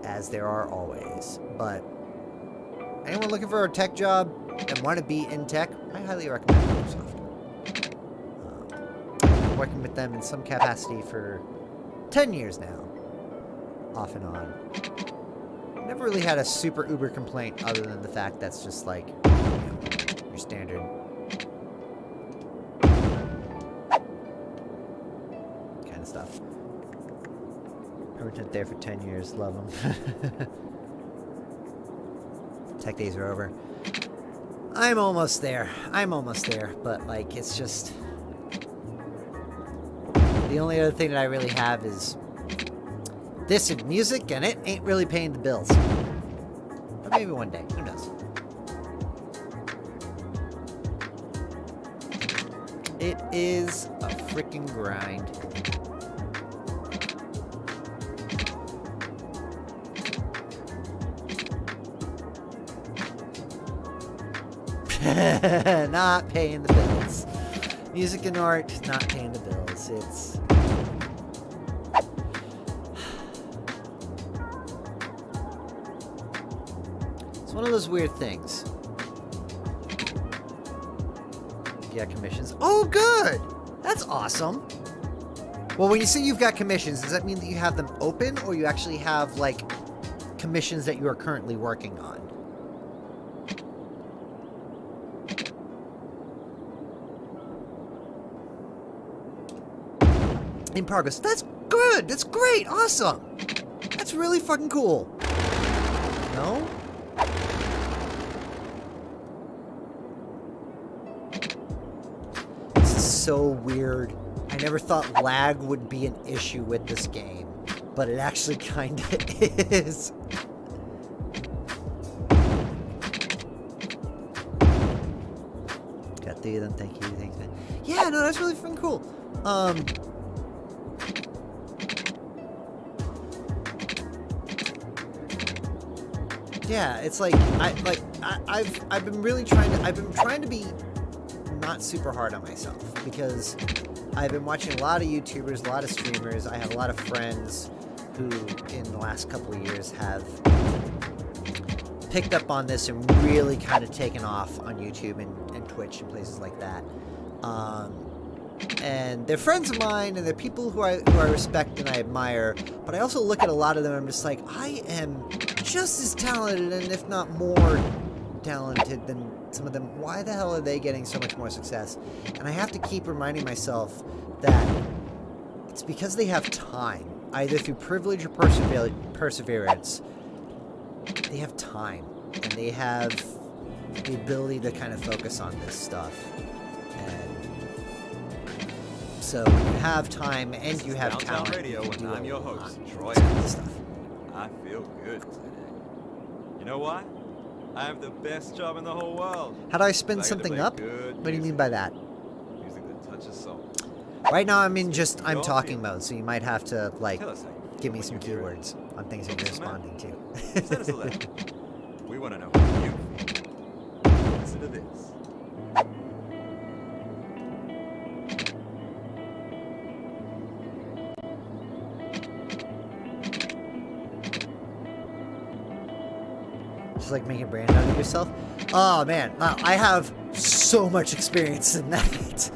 as there are always. But anyone looking for a tech job and want to be in tech, I highly recommend Microsoft. I'm working with them in some capacity for 10 years now, off and on. Never really had a super uber complaint other than the fact that's just like, you know, your standard kind of stuff. Permanent there for 10 years, love them. Tech days are over. I'm almost there, but like it's just, the only other thing that I really have is this and music, and it ain't really paying the bills. But maybe one day, who knows? It is a freaking grind. Not paying the bills. Music and art, not paying the bills. It's one of those weird things. You got commissions. Oh, good! That's awesome. Well, when you say you've got commissions, does that mean that you have them open, or you actually have, like, commissions that you are currently working on? In progress. That's good! That's great! Awesome! That's really fucking cool. No? This is so weird. I never thought lag would be an issue with this game, but it actually kinda is. Got 3 of them, thank you, thanks, man. Yeah, no, that's really fucking cool. Yeah, it's like I've been really trying to be not super hard on myself, because I've been watching a lot of YouTubers, a lot of streamers. I have a lot of friends who in the last couple of years have picked up on this and really kind of taken off on YouTube and Twitch and places like that. And they're friends of mine, and they're people who I respect and I admire, but I also look at a lot of them and I'm just like, I am just as talented, and if not more talented than some of them. Why the hell are they getting so much more success? And I have to keep reminding myself that it's because they have time, either through privilege or perseverance. They have time, and they have the ability to kind of focus on this stuff. So you have time and you have talent. Radio, and I'm your host, Troy. I feel good today. You know why? I have the best job in the whole world. How do I spin something up? What do you mean by that? Music that touches soul. Right now I'm in I'm talking mode, so you might have to, like, give me some keywords on things that you're responding to. Send us a letter. We want to know how you feel. Listen to this. Just like making a brand out of yourself. Oh man, I have so much experience in that.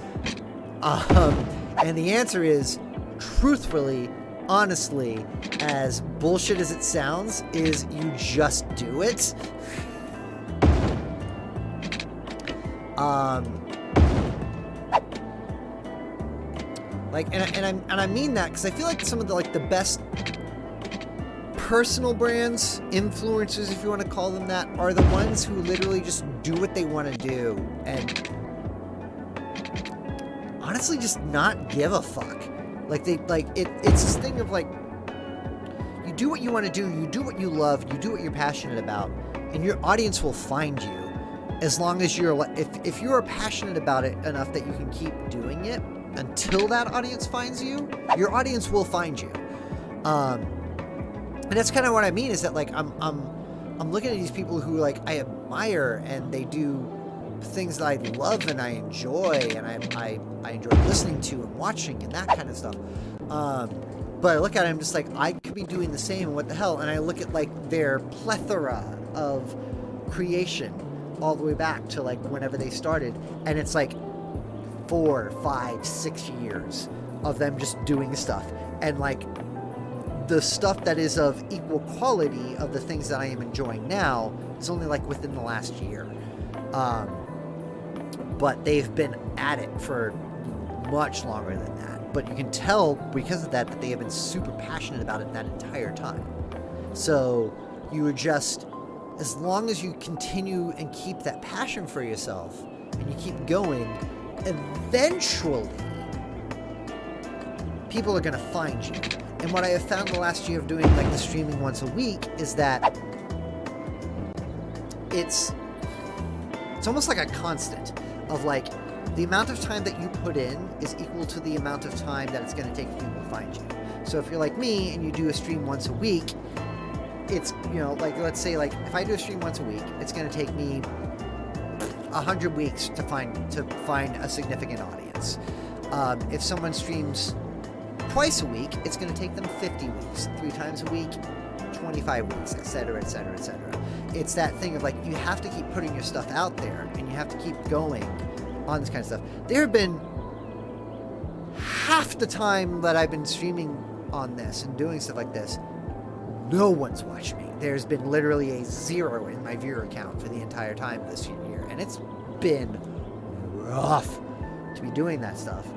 And the answer is, truthfully, honestly, as bullshit as it sounds, is you just do it. And I mean that because I feel like some of the best personal brands, influencers, if you want to call them that, are the ones who literally just do what they want to do and honestly just not give a fuck. Like it's this thing of like, you do what you want to do, you do what you love, you do what you're passionate about, and your audience will find you. As long as if you're passionate about it enough that you can keep doing it until that audience finds you, your audience will find you. And that's kind of what I mean, is that like I'm looking at these people who like I admire, and they do things that I love and I enjoy, and I enjoy listening to and watching and that kind of stuff. But I look at it, I'm just like, I could be doing the same, and what the hell? And I look at like their plethora of creation all the way back to like whenever they started, and it's like 4, 5, 6 years of them just doing stuff, and like the stuff that is of equal quality of the things that I am enjoying now is only like within the last year. But they've been at it for much longer than that. But you can tell because of that they have been super passionate about it that entire time. So you are just, as long as you continue and keep that passion for yourself and you keep going, eventually people are going to find you. And what I have found the last year of doing like the streaming once a week is that it's almost like a constant of like the amount of time that you put in is equal to the amount of time that it's going to take people to find you. So if you're like me and you do a stream once a week, it's, you know, like let's say like if I do a stream once a week, it's going to take me 100 weeks to find a significant audience. If someone streams twice a week, it's going to take them 50 weeks. 3 times a week, 25 weeks, etc., etc., etc. It's that thing of like, you have to keep putting your stuff out there, and you have to keep going on this kind of stuff. There have been half the time that I've been streaming on this and doing stuff like this, no one's watched me. There's been literally a 0 in my viewer count for the entire time this year, and it's been rough to be doing that stuff.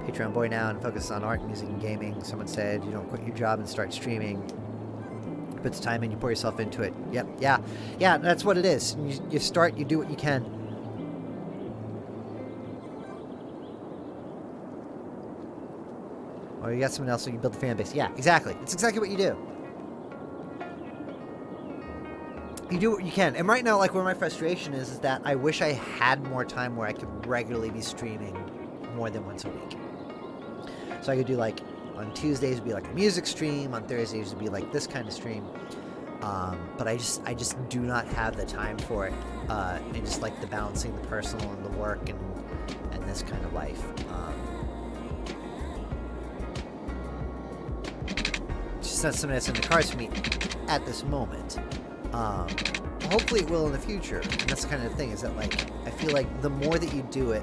Patreon boy now and focus on art, music, and gaming. Someone said you don't quit your job and start streaming. You put the time in, you pour yourself into it. Yep, yeah, that's what it is. You start, you do what you can. Or you got someone else so you build the fan base. Yeah, exactly. It's exactly what you do. You do what you can. And right now, like, where my frustration is that I wish I had more time where I could regularly be streaming more than once a week. So I could do, like, on Tuesdays would be like a music stream, on Thursdays would be like this kind of stream. But I just do not have the time for it. And just like the balancing the personal and the work and this kind of life. It's just not something that's in the cards for me at this moment. Hopefully it will in the future. And that's the kind of thing, is that, like, I feel like the more that you do it,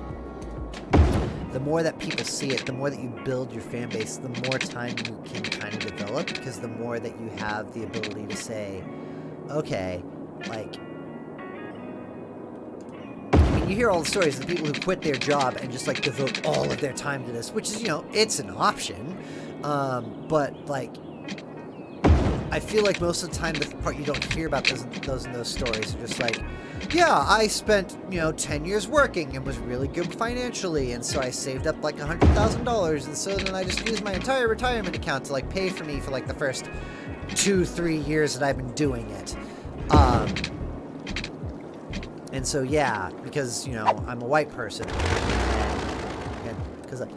the more that people see it, the more that you build your fan base, the more time you can kind of develop, because the more that you have the ability to say, okay, like, I mean, you hear all the stories of the people who quit their job and just, like, devote all of their time to this, which is, you know, it's an option, but, like, I feel like most of the time the part you don't hear about those stories are just like, yeah, I spent, 10 years working and was really good financially, and so I saved up like $100,000, and so then I just used my entire retirement account to like pay for me for like the first 2-3 years that I've been doing it. And so yeah, because I'm a white person, because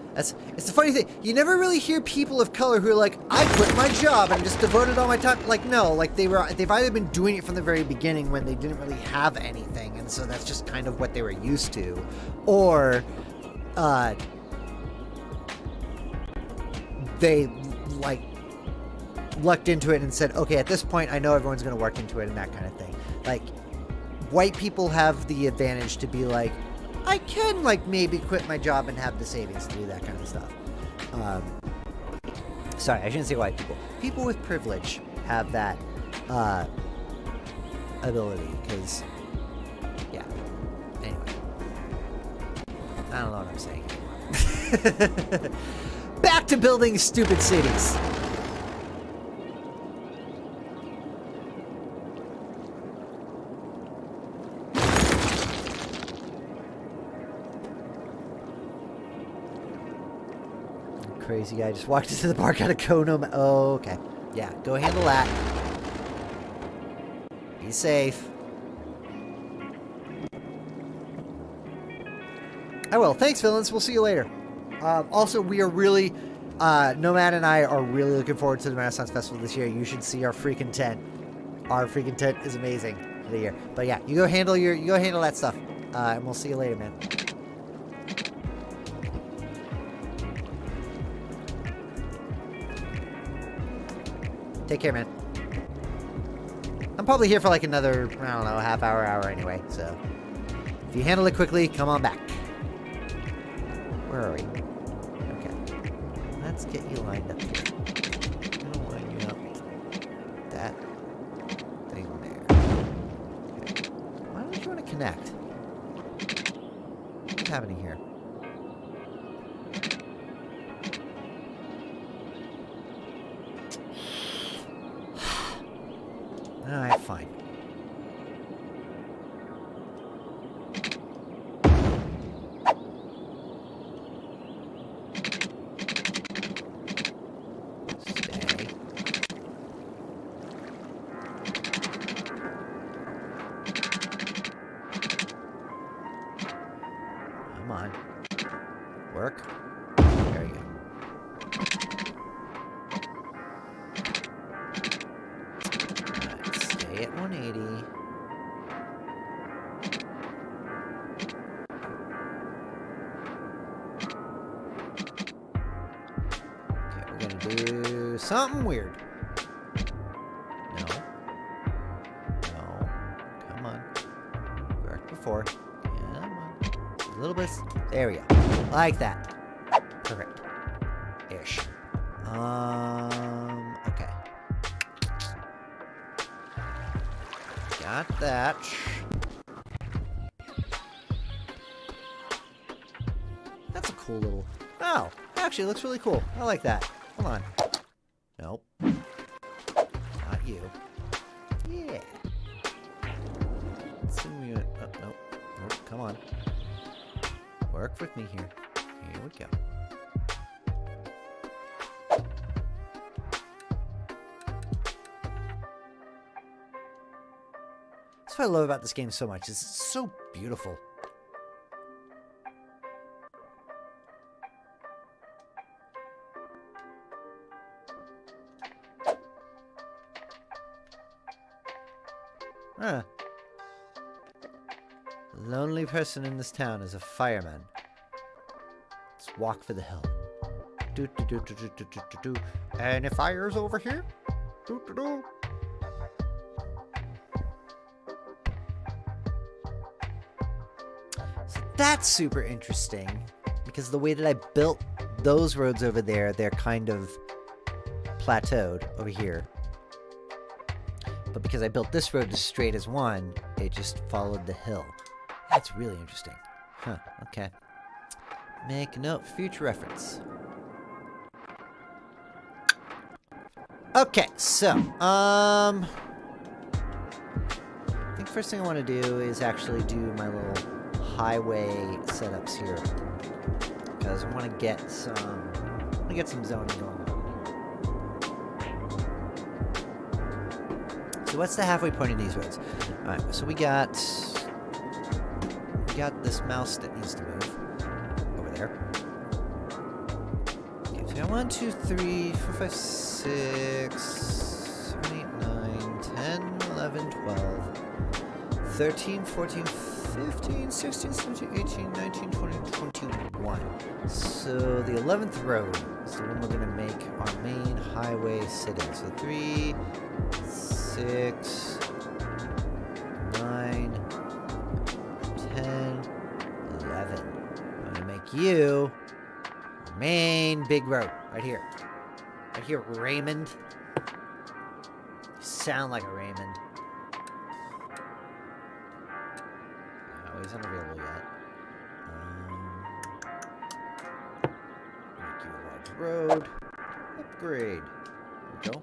it's the funny thing. You never really hear people of color who are like, I quit my job and just devoted all my time. Like, no, like they've either been doing it from the very beginning when they didn't really have anything, and so that's just kind of what they were used to, or they like lucked into it and said, okay, at this point I know everyone's going to work into it, and that kind of thing. Like, white people have the advantage to be like, I can, like, maybe quit my job and have the savings to do that kind of stuff. Sorry, I shouldn't say white people. People with privilege have that ability, because, yeah. Anyway. I don't know what I'm saying anymore. Back to building stupid cities. Crazy guy just walked into the park out of Kono. Oh, okay. Yeah, go handle that. Be safe. I will. Thanks, villains. We'll see you later. Also, we are really, Nomad and I are really looking forward to the Renaissance Festival this year. You should see our freaking tent. Our freaking tent is amazing for the year. But yeah, you go handle that stuff. And we'll see you later, man. Take care, man. I'm probably here for like another, I don't know, half hour anyway, so if you handle it quickly, come on back. Where are we? Okay. Let's get you lined up here. I'm gonna line you up. That thing there. Okay. Why don't you want to connect? What's happening here? Alright, fine. Stay. Come on. Work. There you go. stay at 180. Okay, we're gonna do something weird. No. No. Come on. Correct before. Come on. A little bit. There we go. Like that. Perfect. Ish. Okay. Got that. That's a cool little... Oh, actually, it looks really cool. I like that. Hold on. Nope. Not you. Yeah. Let's see me... Oh, nope. Nope. Come on. Work with me here. Here we go. That's what I love about this game so much. It's so beautiful. Huh. The lonely person in this town is a fireman. Let's walk for the hill. Do do do do do do do do do. Any fires over here? Do do do. So that's super interesting because the way that I built those roads over there, they're kind of plateaued over here. But because I built this road as straight as one, it just followed the hill. That's really interesting. Huh, okay. Make a note, future reference. Okay, so, I think first thing I want to do is actually do my little highway setups here. Because I want to get some zoning going on. So what's the halfway point of these roads? Alright, so we got this mouse that needs to move over there. Okay, so we got 1, 2, 3, 4, 5, 6, 7, 8, 9, 10, 11, 12, 13, 14, 15, 16, 17, 18, 19, 20, 21. So the 11th road is the one we're going to make our main highway sit-in. So 3, 6, 9, 10, 11. I'm going to make you our main big road right here. Right here, Raymond. You sound like a Raymond. Oh, he's unavailable yet. Make you a large road. Upgrade. There we go.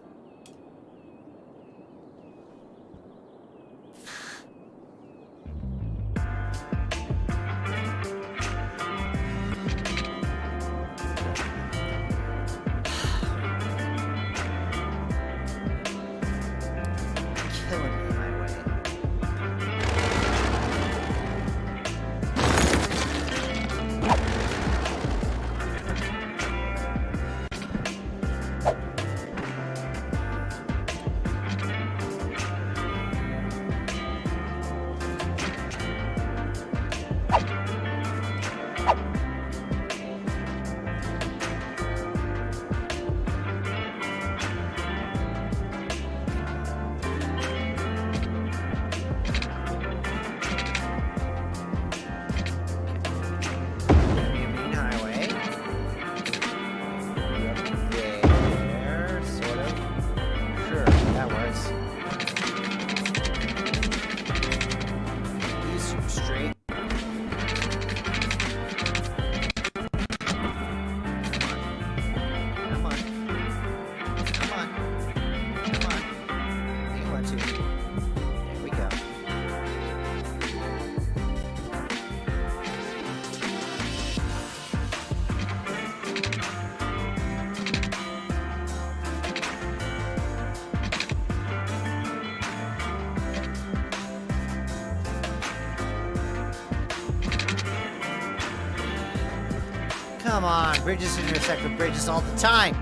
Come on, bridges intersect with bridges all the time.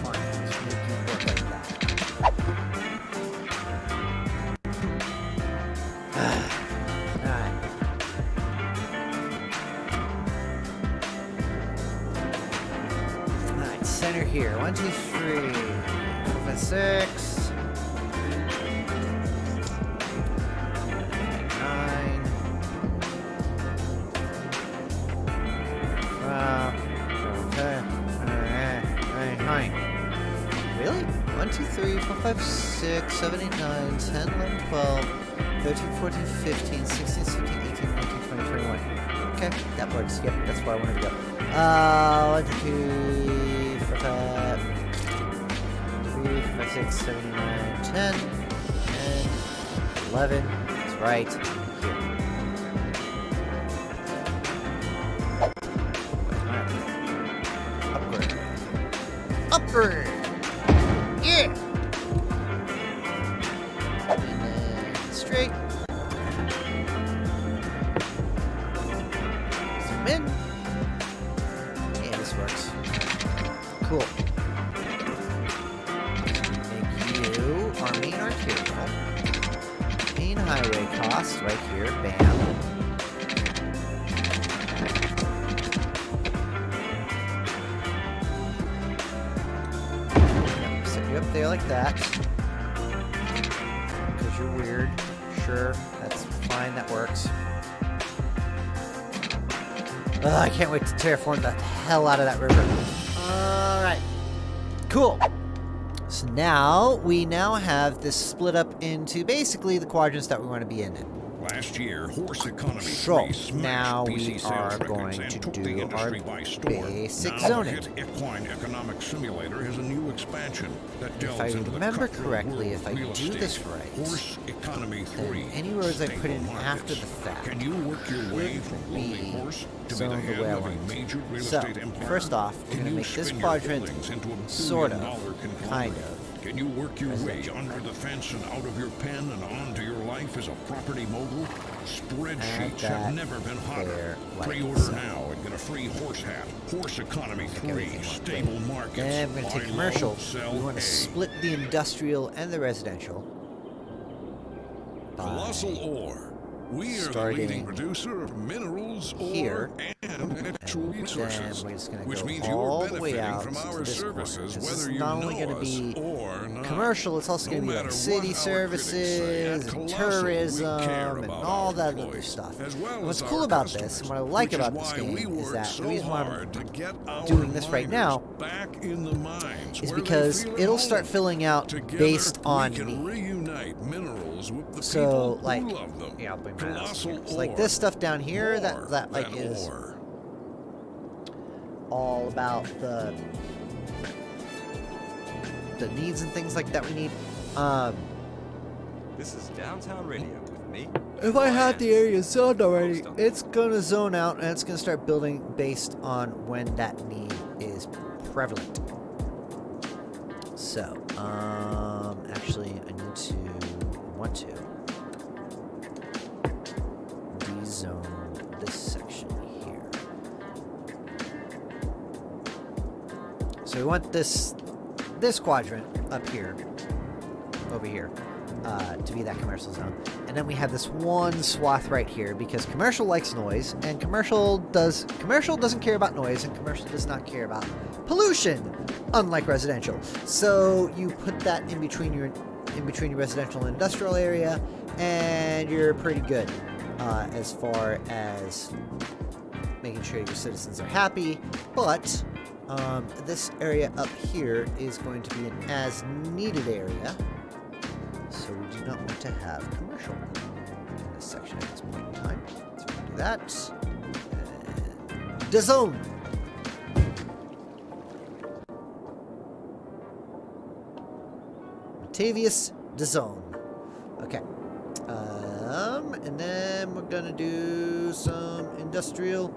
Fine, let's make it work. here. 1, 2, 3, 4, 5, 6. 9. Okay. Really? 1, 2, 3, 4, 5, 6, 7, 8, 9, 10, 11, 12, 13, 14, 15, 16, 17, 18, 19, 20, 21. Okay, that works. Yep, that's where I wanted to go. 1, 2, 3, 4, 5, 3, 4, 5, 6, 7, 8, 9, 10, 11. That's right. Here. Alright. Upgrade. Upgrade! Yeah! And then straight. Zoom in. Yeah, this works. Cool. Make you our main arterial. Main highway cost right here. Bam. Up there like that. Because you're weird. Sure, that's fine, that works. I can't wait to terraform the hell out of that river. Alright. Cool. So now, we have this split up into basically the quadrants that we want to be in. Last year, horse economy So, 3 smashed now PC we sales are records going and to took the do industry our by storm. basic Now zoning. the hit Equine Economic Simulator has a new expansion that If I delves into remember the cutthroat correctly, world if I of real do estate. this right, Horse Economy 3. then any roads I put in stable after markets. the fact Can you work your way would from lowly be horse to be the zoned the head way I of a want. major real So, estate empire? first off, we're Can going to you make this spin your quadrant buildings into a sort billion-dollar of, conglomerate? kind of, Can you work your way residential. under the fence and out of your pen and onto your life as a property mogul? Spreadsheets have that never been hotter. there like Pre-order so. now and get a free horse hat. Horse Economy 3, everything like stable that. markets. Then we're going to Buy take low, commercial. sell We want to high. split the industrial and the residential. by Colossal Ore. We are the starting leading producer of minerals, here, ore, and natural and resources, then we're just gonna which go means all you're the way benefiting out from to our this corner. services, This is whether you not only know gonna us be or not. commercial, it's also No going to be like matter city what our critics say, services at and Colossal, we tourism care and about all our that other employees, stuff. as well And what's as cool our about customers, this, and what I like which about is this why game, we is work that so the reason why I'm hard to get our doing this right miners now back in the mines is where they because feel at it'll start home. filling out Together, based on we can me. reunite minerals with the So, people like, who love them. yeah, I'll bring my mouse Colossal here. So, like ore. this stuff down here, More that like than is ore. all about the needs and things like that we need. This is Downtown Radio with me. If I have the Ryan. area zoned already, Post on it's gonna zone out and it's gonna start building based on when that need is prevalent. So, actually, I want to rezone this section here. So we want this quadrant up here, over here, to be that commercial zone. And then we have this one swath right here because commercial likes noise, and commercial doesn't care about noise, and commercial does not care about pollution, unlike residential. So you put that in between your residential and industrial area, and you're pretty good as far as making sure your citizens are happy. But this area up here is going to be an as-needed area, so we do not want to have commercial in this section at this point in time. So we're going to do that. And dezone. Matavius dezone. Okay. And then we're gonna do some industrial.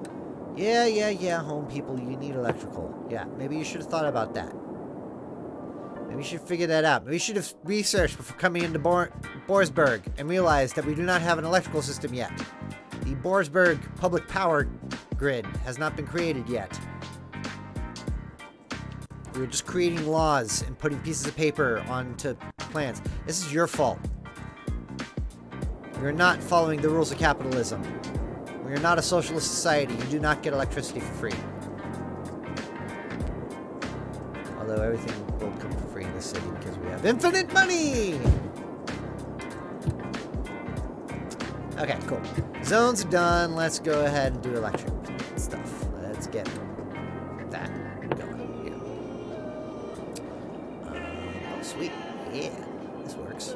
Yeah, home people, you need electrical. Yeah, maybe you should have thought about that. Maybe you should figure that out. Maybe you should have researched before coming into Borsberg and realized that we do not have an electrical system yet. The Borsberg public power grid has not been created yet. We were just creating laws and putting pieces of paper onto plans. This is your fault. You're not following the rules of capitalism. We are not a socialist society. You do not get electricity for free. Although Although everything will come for free in the city because we have infinite money! Okay, cool. Zones are done. Let's go ahead and do electric stuff. Let's get that going here. Oh, sweet. Yeah, this works.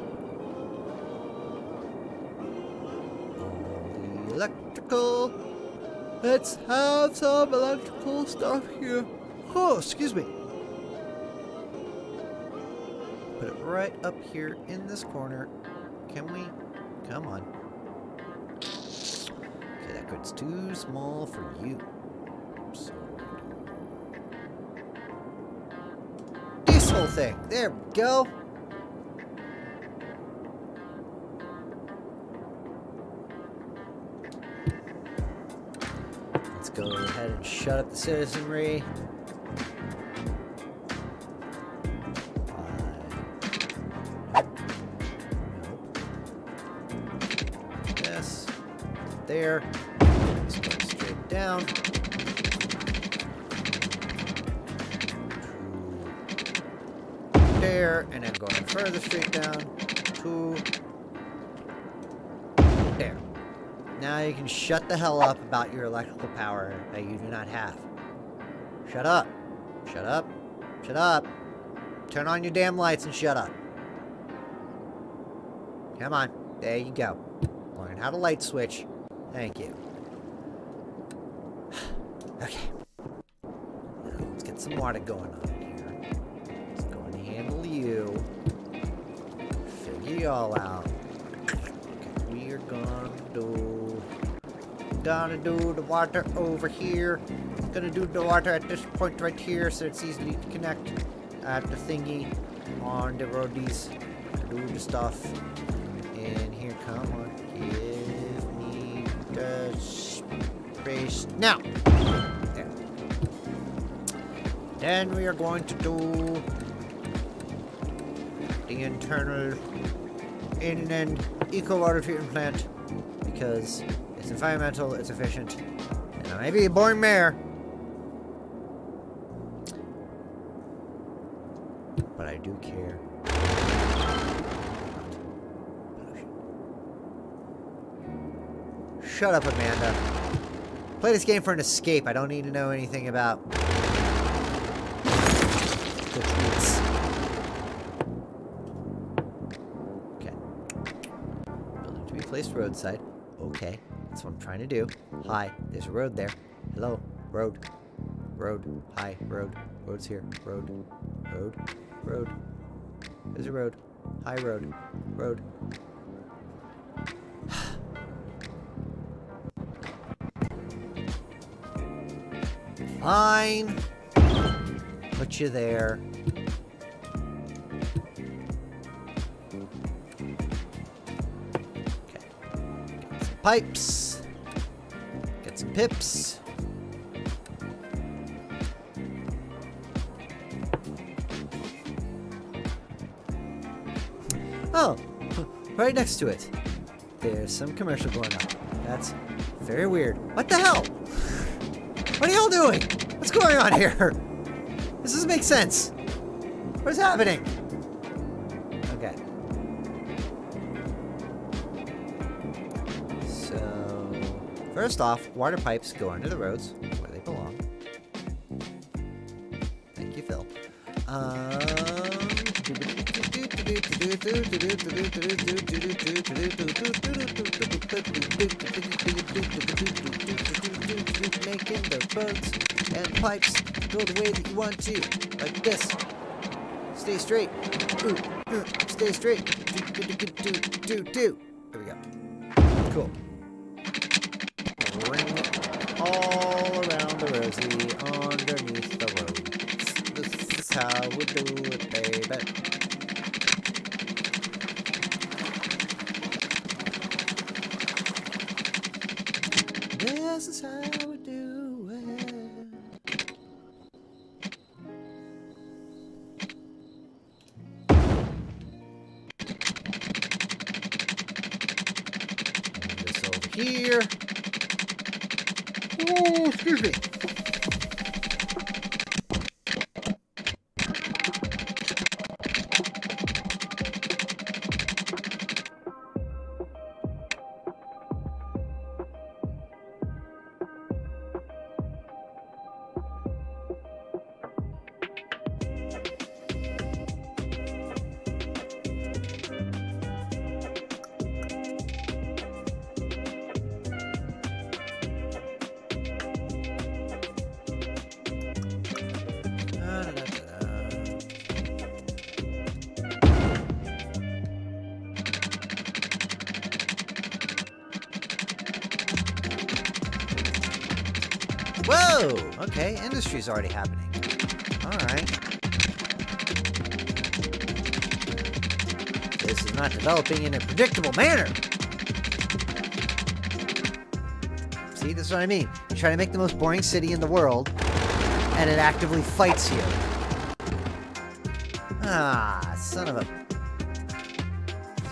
All the electrical. Let's have some electrical stuff here. Oh, excuse me. Put it right up here in this corner. Can we? Come on. Okay, that grid's too small for you. So this whole thing. There we go. Let's go ahead and shut up the citizenry. There. Just go straight down. There, and then going further straight down to there. Now you can shut the hell up about your electrical power that you do not have. Shut up. Shut up. Shut up. Turn on your damn lights and shut up. Come on. There you go. Learn how to light switch. Thank you. Okay. Now let's get some water going on here. Let's go and handle you. Figure you all out. Okay, we are gonna do the water over here. Gonna do the water at this point right here so it's easy to connect at the thingy on the roadies to do the stuff. And here, come on. Give me the space now. There. Then we are going to do the internal in an eco water treatment plant because it's environmental, it's efficient, and I may be a boring mayor, but I do care. Shut up, Amanda. Play this game for an escape. I don't need to know anything about the tweets. Okay. Building to be placed roadside. Okay. That's what I'm trying to do. Hi. There's a road there. Hello. Road. Road. Hi. Road. Road's here. Road. Road. Road. There's a road. Hi, road. Road. Fine. Put you there. Okay. Get some pipes. Get some pips. Oh, right next to it. There's some commercial going on. That's very weird. What the hell? What are y'all doing? What's going on here? This doesn't make sense. What is happening? Okay. So, first off, water pipes go under the roads where they belong. Thank you, Phil. Making the roads and pipes go the way that you want to, like this. Stay straight. Stay straight. There we go. Cool. Ring it all around the rosy, underneath the roads. This is how we do it, baby. This is how we do it. Move this over here. Oh, excuse me. Whoa! Okay, industry's already happening. Alright. This is not developing in a predictable manner. See, this is what I mean. You try to make the most boring city in the world, and it actively fights you. Ah, son of a...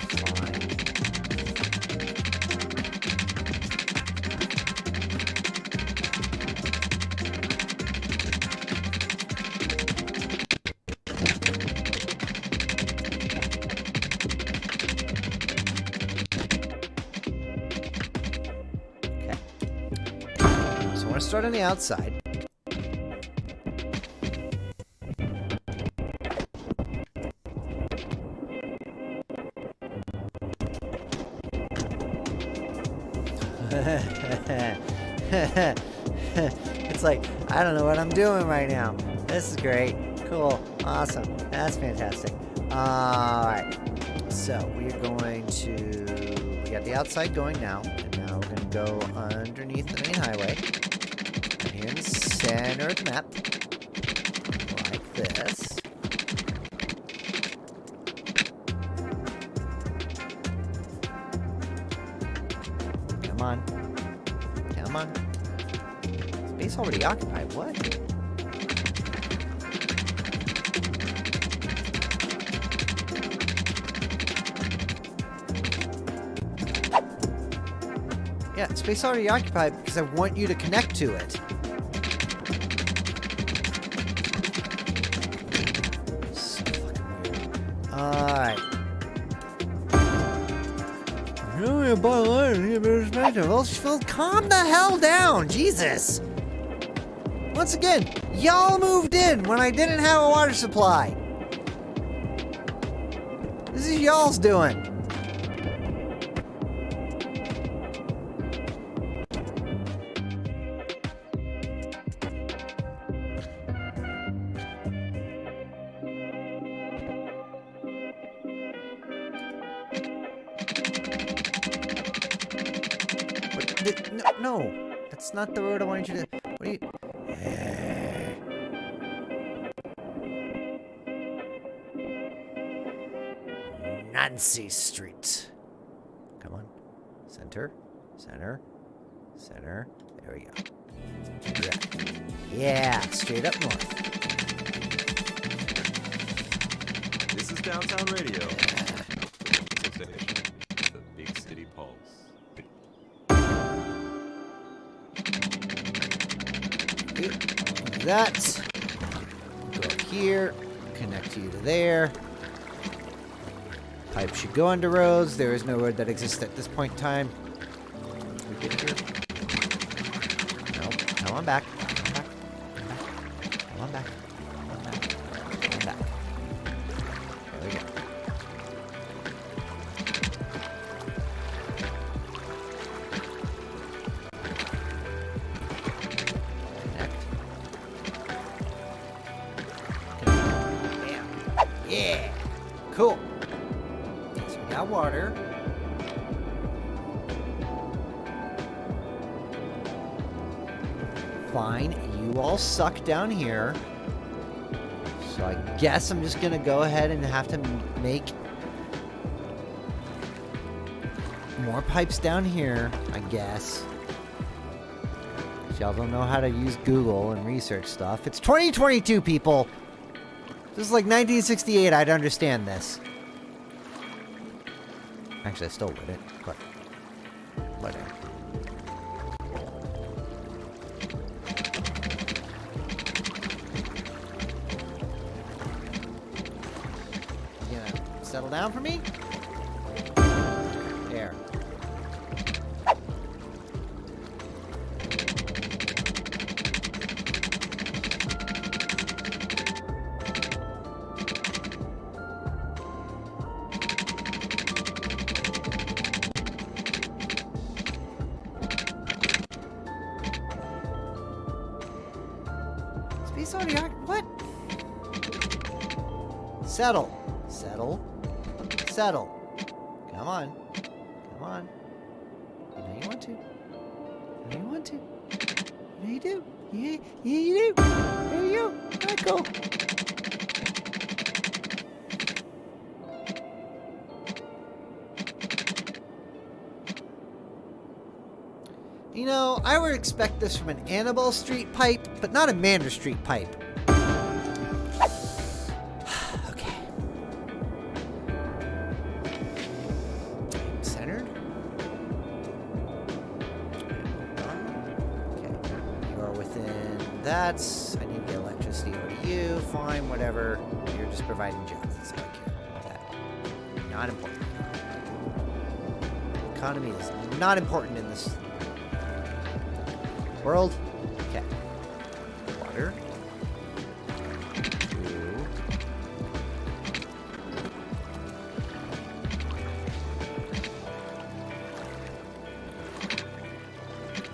Fine. Okay. So I want to start on the outside. It's like, I don't know what I'm doing right now. This is great. Cool. Awesome. That's fantastic. Alright. So, we're going to... We got the outside going now. And now we're going to go underneath the main highway. And here in the center of the map. Like this. Come on. Come on. Space already occupied. What? Yeah, space already occupied because I want you to connect to it. So fucking weird. Alright. Really a bottle of perspective. Well, calm the hell down, Jesus. Once again, y'all moved in when I didn't have a water supply. This is y'all's doing. No, that's not the road I wanted you to... What are you... Nancy Street. Come on. Center. Center. Center. There we go. Yeah, straight up north. This is Downtown Radio. The Big City Pulse. That. Go up here. Connect you to there. Pipe should go under roads. There is no road that exists at this point in time. We get here. No. Come on back. Come on back. Come on back. Come on back. There we go. Yeah. Cool. So we got water. Fine. You all suck down here. So I guess I'm just gonna go ahead and have to make more pipes down here, I guess. Y'all don't know how to use Google and research stuff. It's 2022, people. This is like 1968, I'd understand this. Actually, I still wouldn't, but whatever. You gonna settle down for me? There. What? Settle. Settle. Settle. Come on. Come on. You know you want to. You know you want to. You know you do. Yeah, you do. There you go. Alright, cool. You know, I would expect this from an Annabelle Street pipe, but not a Manor Street pipe. Okay. Centered. Okay. You are within that. I need to get electricity over to you. Fine, whatever. You're just providing jobs. That's all I care about that. Not important. The economy is not important in this world. Okay. Water. 2.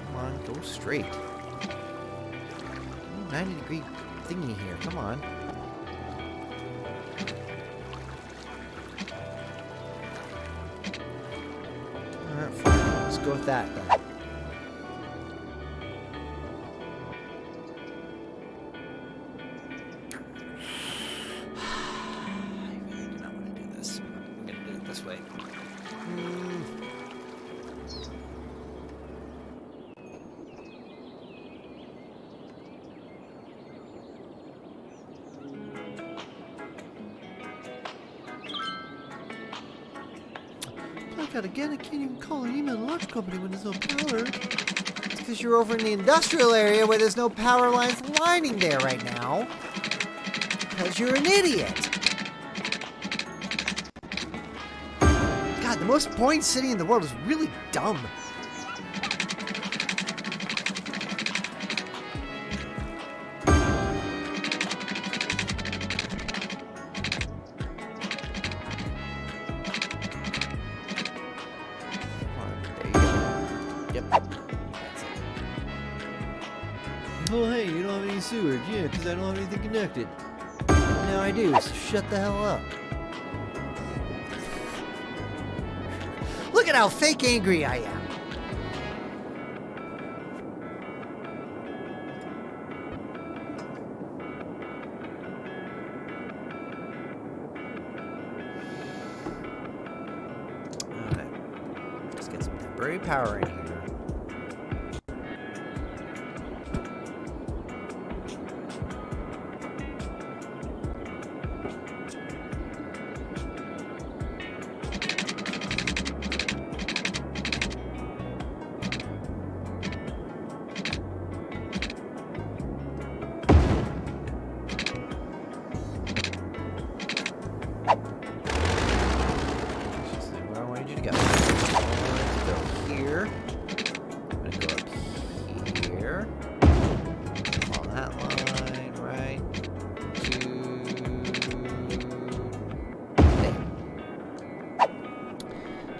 Come on, go straight. 90-degree thingy here. Come on. Alright, fine. Let's go with that then. God, again, I can't even call an email launch company when there's no power. It's because you're over in the industrial area where there's no power lines lining there right now. Because you're an idiot. God, the most boring city in the world is really dumb. Oh, hey, you don't have any sewage. Yeah, because I don't have anything connected. Now I do, so shut the hell up. Look at how fake angry I am. Alright. Let's get some temporary power in here.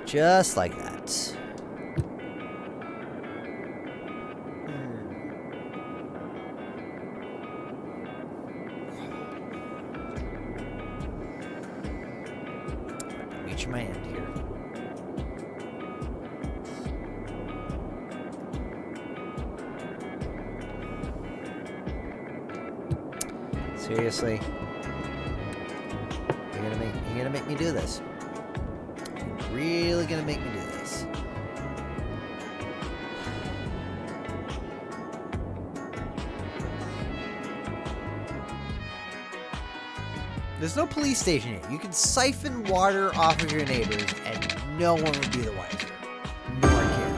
Just like that. Reach my end here. Seriously? You're gonna make me do this? Really gonna make me do this? There's no police station here. You can siphon water off of your neighbors and no one would be the wiser. No one cares.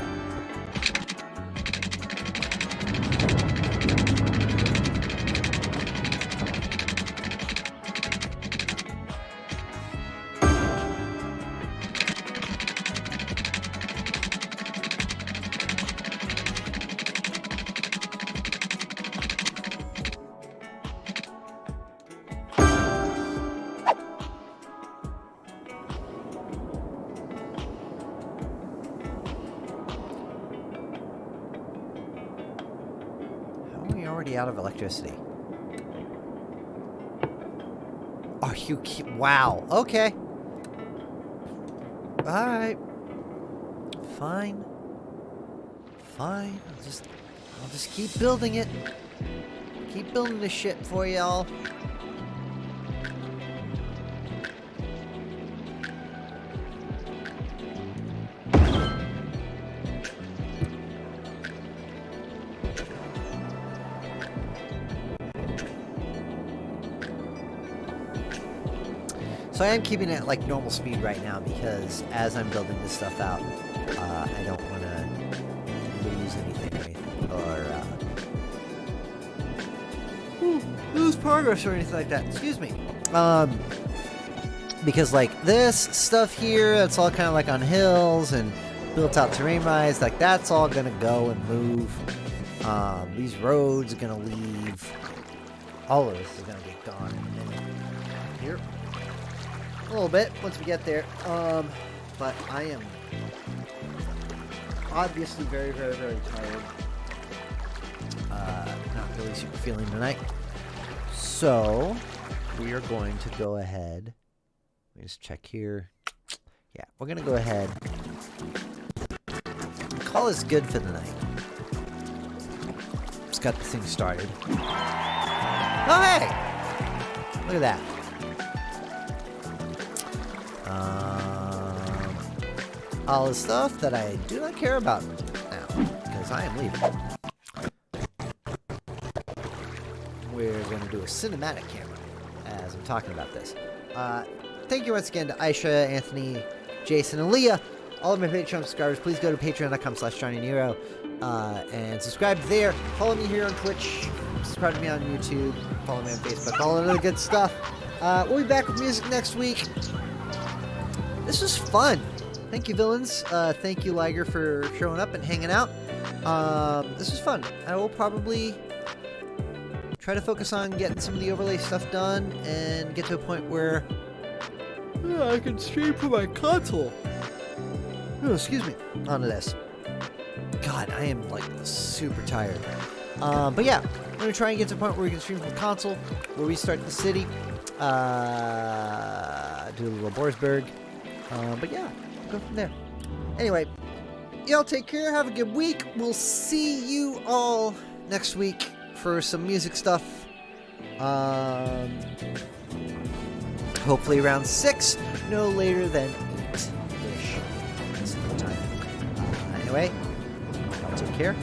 Already out of electricity. Are you kidding? Wow. Okay. All right. Fine. Fine. I'll just keep building it. Keep building this shit for y'all. So I am keeping it at like normal speed right now because as I'm building this stuff out, I don't want to lose anything or lose progress or anything like that. Excuse me. Because like this stuff here, that's all kind of like on hills and built out terrain wise, like that's all gonna go and move. These roads are gonna leave. All of this is gonna get gone in a minute. Here. A little bit once we get there. But I am obviously very, very, very tired. Not really super feeling tonight. So we are going to go ahead. Let me just check here. Yeah, we're gonna go ahead. Call is good for the night. Just got the thing started. Oh hey! Look at that. All the stuff that I do not care about now, because I am leaving. We're going to do a cinematic camera as I'm talking about this. Thank you once again to Aisha, Anthony, Jason, and Leah. All of my Patreon subscribers, please go to patreon.com/JonnyNero and subscribe there. Follow me here on Twitch. Subscribe to me on YouTube. Follow me on Facebook. All of the good stuff. We'll be back with music next week. This was fun. Thank you, villains. Thank you, Liger, for showing up and hanging out. This was fun. I will probably try to focus on getting some of the overlay stuff done and get to a point where I can stream from my console. Oh, excuse me. On this. God, I am like super tired. But yeah, I'm going to try and get to a point where we can stream from the console, where we start the city, do a little Borsberg. But yeah, go from there. Anyway, y'all take care. Have a good week. We'll see you all next week for some music stuff. Hopefully around 6, no later than 8-ish. That's the time. Anyway, y'all take care.